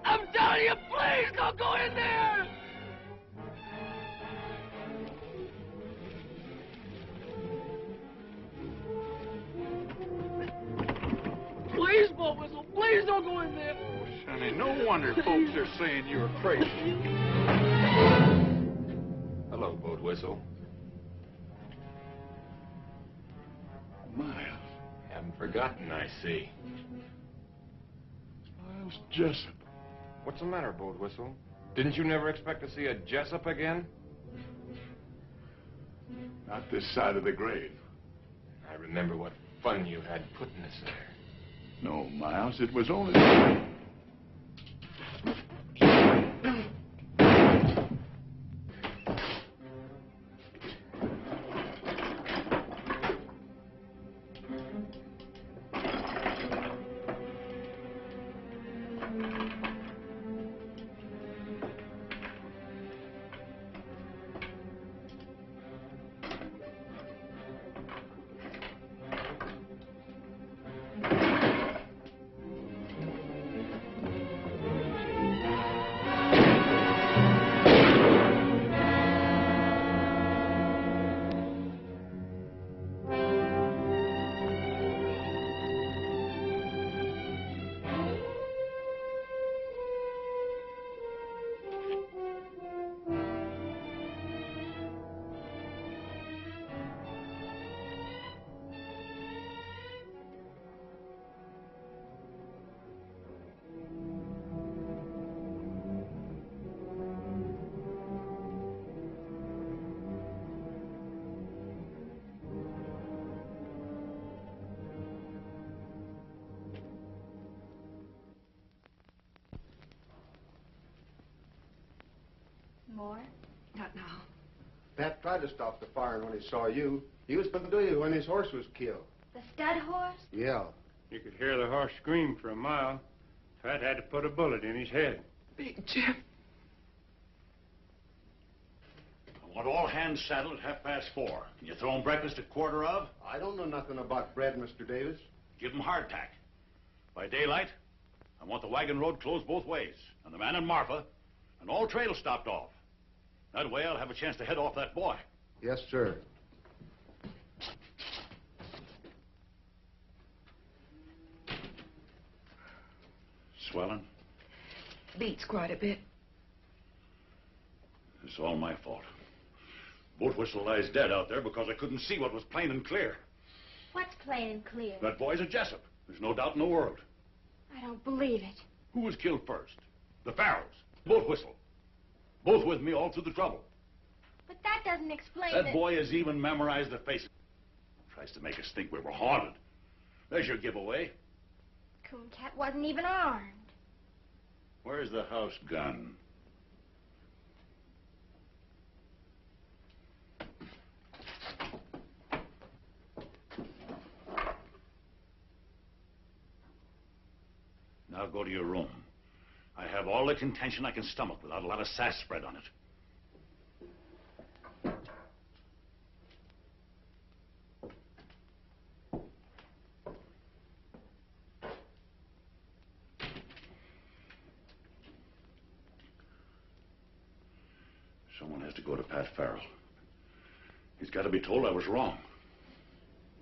I'm telling you, please don't go in there! Please, Boat Whistle, please don't go in there. Oh, Sonny, no wonder folks are saying you're crazy. Hello, Boat Whistle. Miles. Haven't forgotten, I see. Miles Jessup. What's the matter, Boat Whistle? Didn't you never expect to see a Jessup again? Not this side of the grave. I remember what fun you had putting us there. No, Miles, it was only... Barrymore. Not now. Pat tried to stop the firing when he saw you. He was going to do you when his horse was killed. The stud horse? Yeah. You could hear the horse scream for a mile. Pat had to put a bullet in his head. Big Jim. I want all hands saddled at 4:30. Can you throw 'em breakfast at 1:15? I don't know nothing about bread, Mr. Davis. Give 'em hardtack. By daylight, I want the wagon road closed both ways, and the man and Marfa, and all trails stopped off. That way I'll have a chance to head off that boy. Yes, sir. Swelling? Beats quite a bit. It's all my fault. Boat whistle lies dead out there because I couldn't see what was plain and clear. What's plain and clear? That boy's a Jessup. There's no doubt in the world. I don't believe it. Who was killed first? The Farrells. Boat whistle. Both with me all through the trouble. But that doesn't explain That boy has even memorized the faces. Tries to make us think we were haunted. There's your giveaway. Cooncat wasn't even armed. Where's the house gun? Now go to your room. I have all the contention I can stomach without a lot of sass spread on it. Someone has to go to Pat Farrell. He's got to be told I was wrong.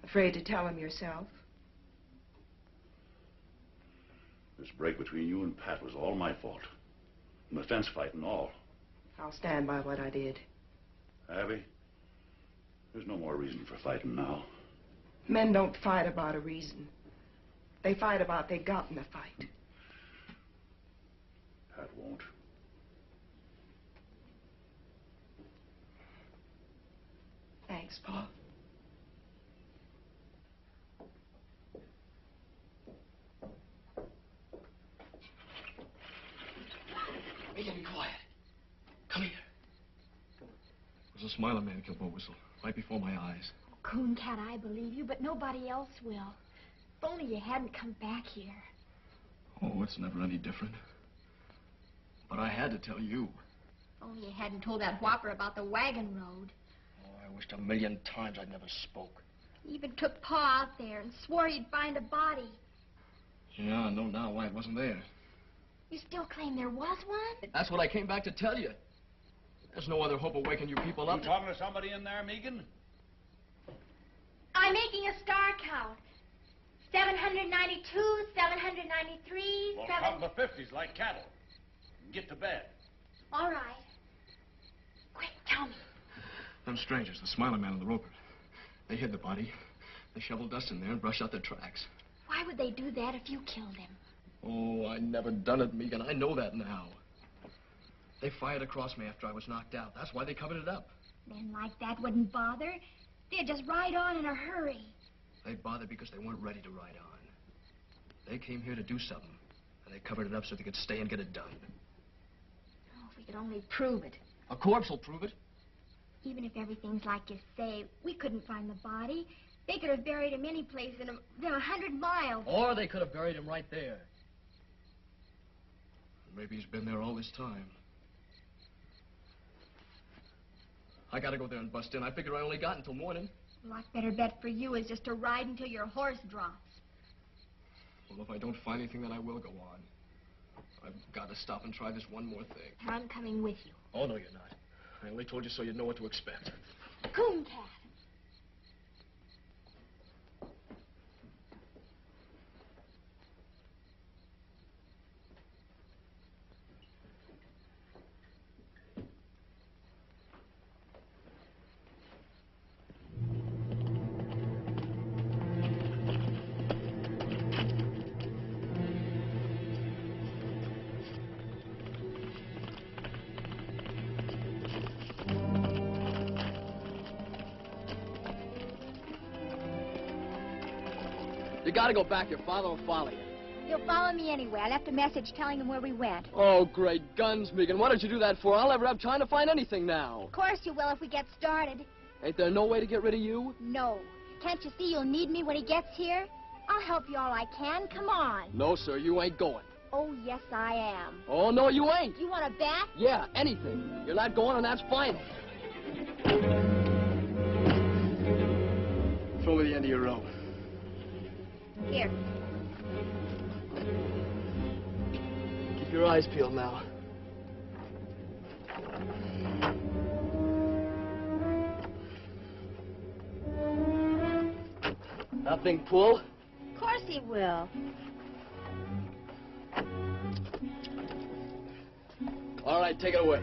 Afraid to tell him yourself? This break between you and Pat was all my fault. And the fence fight and all. I'll stand by what I did. Abby, there's no more reason for fighting now. Men don't fight about a reason. They fight about they got in the fight. Pat won't. Thanks, Paul. Make him be quiet. Come here. It was a Smiler man killed Boat Whistle, right before my eyes. Cooncat, I believe you, but nobody else will. If only you hadn't come back here. Oh, it's never any different. But I had to tell you. If only you hadn't told that whopper about the wagon road. Oh, I wished 1,000,000 times I'd never spoke. He even took Pa out there and swore he'd find a body. Yeah, I know now why it wasn't there. You still claim there was one? That's what I came back to tell you. There's no other hope of waking you people up. You talking to somebody in there, Megan? I'm making a star count. 792, 793, Well, 7... count the 50s like cattle. And get to bed. All right. Quick, tell me. Them strangers, the Smiler man and the roper. They hid the body. They shoveled dust in there and brushed out their tracks. Why would they do that if you killed him? Oh, I never done it, Megan. I know that now. They fired across me after I was knocked out. That's why they covered it up. Men like that wouldn't bother. They'd just ride on in a hurry. They bothered because they weren't ready to ride on. They came here to do something, and they covered it up so they could stay and get it done. Oh, if we could only prove it. A corpse will prove it. Even if everything's like you say, we couldn't find the body. They could have buried him any place in 100 miles. Or they could have buried him right there. Maybe he's been there all this time. I gotta go there and bust in. I figure I only got until morning. A lot better bet for you is just to ride until your horse drops. Well, if I don't find anything, then I will go on. I've got to stop and try this one more thing. I'm coming with you. Oh, no, you're not. I only told you so you'd know what to expect. Cooncat. You gotta go back. Your father will follow you. He'll follow me anyway. I left a message telling him where we went. Oh, great guns, Megan. What did you do that for? I'll never have time to find anything now. Of course you will if we get started. Ain't there no way to get rid of you? No. Can't you see you'll need me when he gets here? I'll help you all I can. Come on. No, sir, you ain't going. Oh, yes, I am. Oh, no, you ain't. You want to bet? Yeah, anything. You're not going, and that's final. Throw me the end of your rope. Here. Keep your eyes peeled now. Nothing pull? Of course he will. All right, take it away.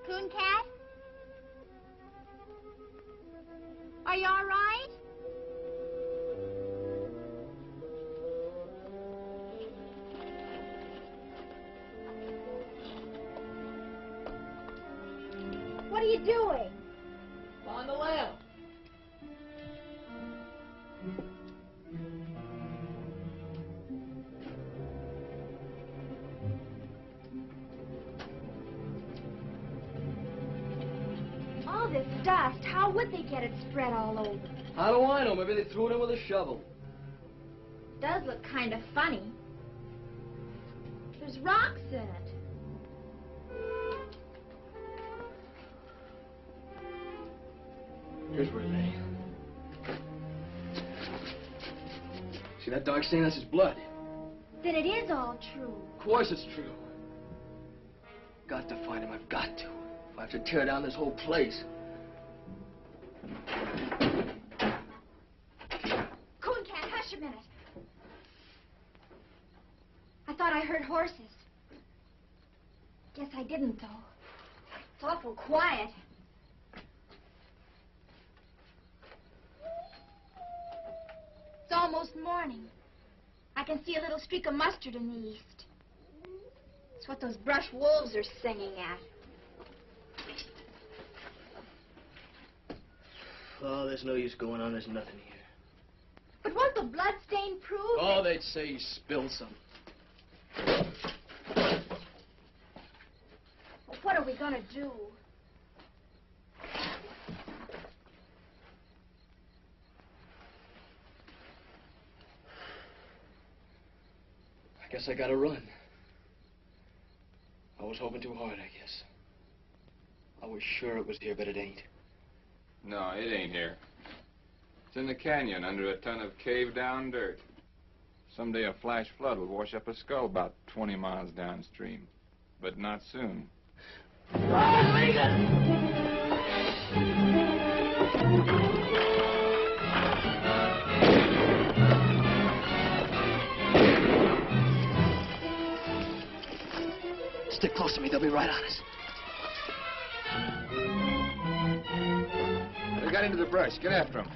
Cooncat? Are you all right? What are you doing? On the lamp. All this dust, how would they get it spread all over? How do I know? Maybe they threw it in with a shovel. It does look kind of funny. There's rocks in it. Here's where it lay. See that dark stain? That's his blood. Then it is all true. Of course it's true. Got to find him. I've got to. If I have to tear down this whole place. Cooncat, hush a minute. I thought I heard horses. Guess I didn't, though. It's awful quiet. It's almost morning. I can see a little streak of mustard in the east. It's what those brush wolves are singing at. Oh, there's no use going on. There's nothing here. But won't the blood stain prove Oh, they'd say he spilled some. Well, what are we going to do? I guess I gotta run. I was hoping too hard, I guess. I was sure it was here, but it ain't. No, it ain't here. It's in the canyon under a ton of caved-down dirt. Someday a flash flood will wash up a skull about 20 miles downstream. But not soon. Stick close to me. They'll be right on us. They got into the brush. Get after them.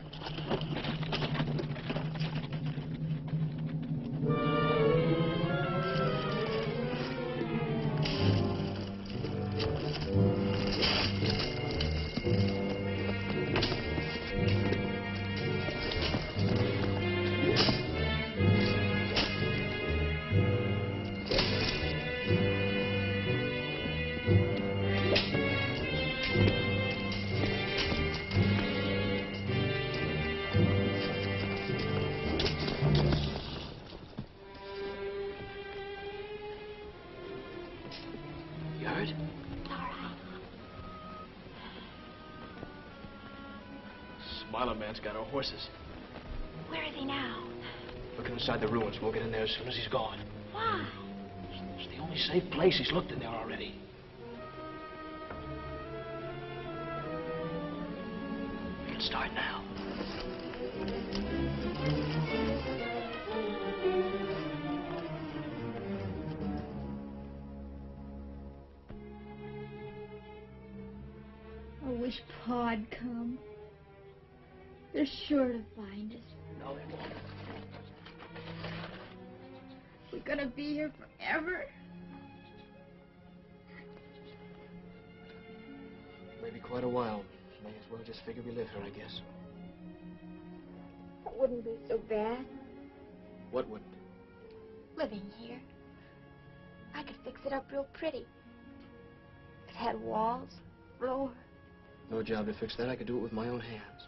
You heard? Smiler man's got our horses. Where is he now? Look inside the ruins. We'll get in there as soon as he's gone. Why? It's the only safe place. He's looked in there already. We can start now. wish Pa'd come. They're sure to find us. No, they won't. We're gonna be here forever. Maybe quite a while. May as well just figure we live here, I guess. It wouldn't be so bad What wouldn't? living here. I could fix it up real pretty. It had walls, floor, No job to fix that. I could do it with my own hands.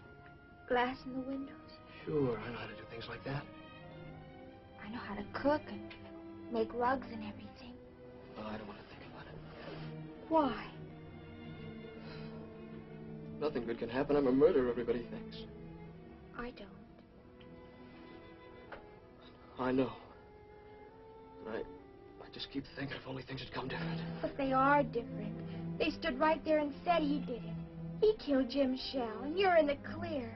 glass in the windows. Sure, I know how to do things like that. I know how to cook and make rugs and everything. Oh, I don't want to think about it. Why? Nothing good can happen. I'm a murderer, everybody thinks. I don't. I know. But I just keep thinking if only things had come different. But they are different. They stood right there and said he did it. He killed Jim Shell, and you're in the clear.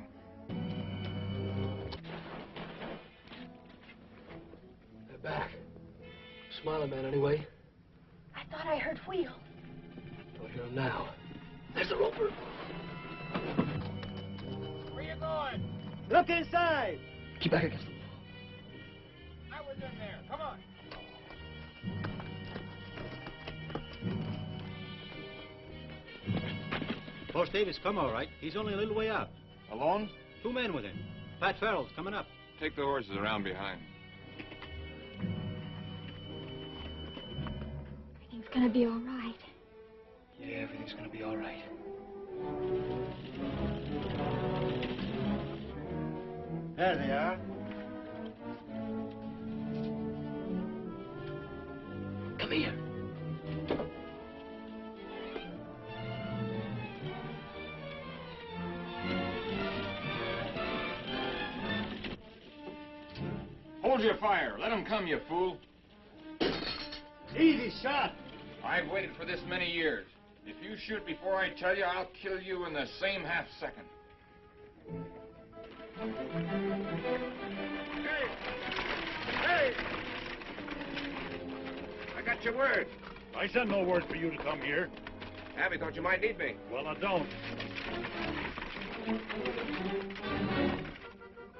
They're back. Smiling man, anyway. I thought I heard wheels. Don't hear him now. There's the roper. Where you going? Look inside. Keep back against the wall. I was in there. Come on. Boss Davis come all right. He's only a little way out. Alone? 2 men with him. Pat Farrell's coming up. Take the horses around behind. Everything's gonna be all right. Yeah, everything's gonna be all right. There they are. Come here. Hold your fire. Let them come, you fool. Easy shot. I've waited for this many years. If you shoot before I tell you, I'll kill you in the same half second. Hey! Hey! I got your word. I sent no word for you to come here. Abby thought you might need me. Well, I don't.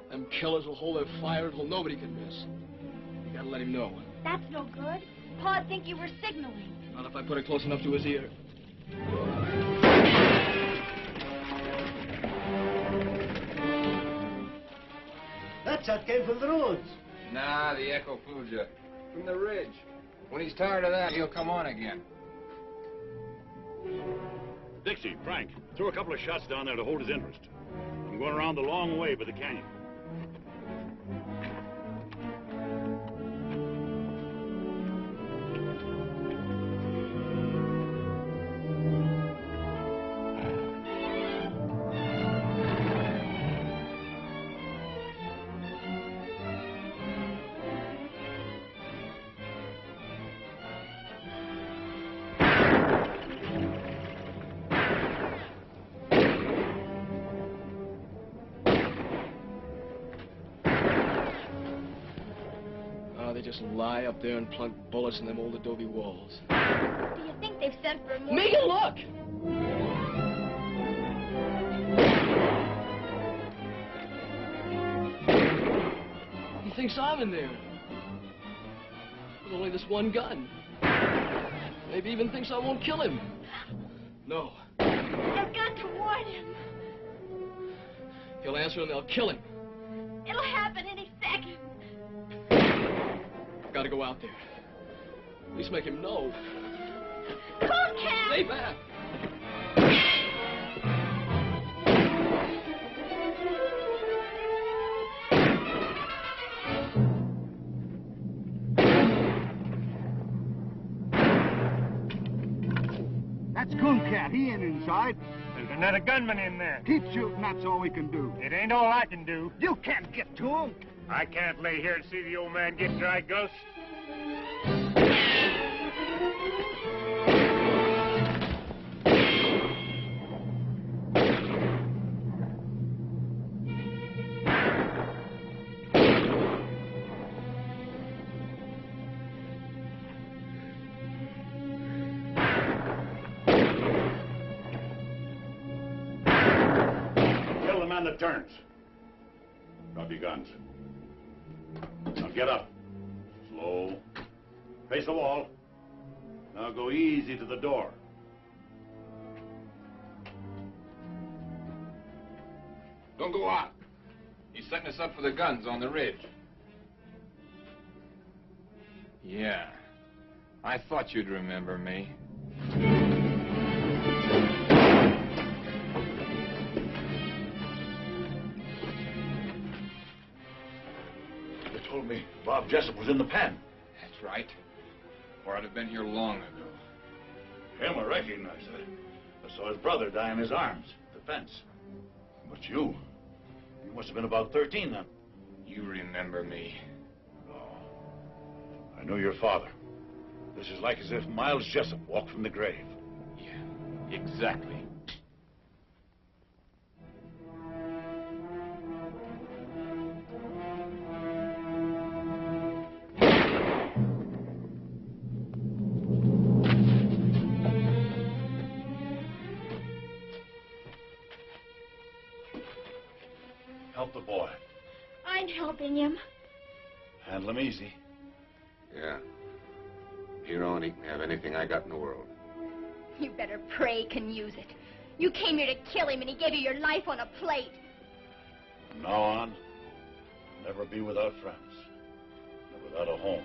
Them killers will hold their fire until nobody can miss. You gotta let him know. That's no good. Pa'd think you were signaling. Not if I put it close enough to his ear. That shot came from the roads. Nah, the echo fooled you. From the ridge. When he's tired of that, he'll come on again. Dixie, Frank, throw a couple of shots down there to hold his interest. I'm going around the long way by the canyon. They just lie up there and plunk bullets in them old adobe walls. Do you think they've sent for more? Make it look! He thinks I'm in there. With only this one gun. Maybe even thinks I won't kill him. No. I've got to warn him. He'll answer and they'll kill him. It'll happen any second. Gotta go out there. At least make him know. Cooncat! Stay back! That's Cooncat. He ain't inside. There's another gunman in there. Keep shooting. That's all we can do. It ain't all I can do. You can't get to him. I can't lay here and see the old man get dry gulched. man that turns. Drop your guns. Now get up. Slow. Face the wall. Now go easy to the door. Don't go out. He's setting us up for the guns on the ridge. Yeah. I thought you'd remember me. You told me Bob Jessup was in the pen. That's right. Or I'd have been here long ago. Him, I recognize. I saw his brother die in his arms at the fence. But you must have been about 13 then. You remember me. I know your father. This is like as if Miles Jessup walked from the grave. Yeah, exactly. Help the boy. I'm helping him. Handle him easy. Yeah. Hero, and he can have anything I got in the world. You better pray can use it. You came here to kill him, and he gave you your life on a plate. From now on, I'll never be without friends. Or without a home.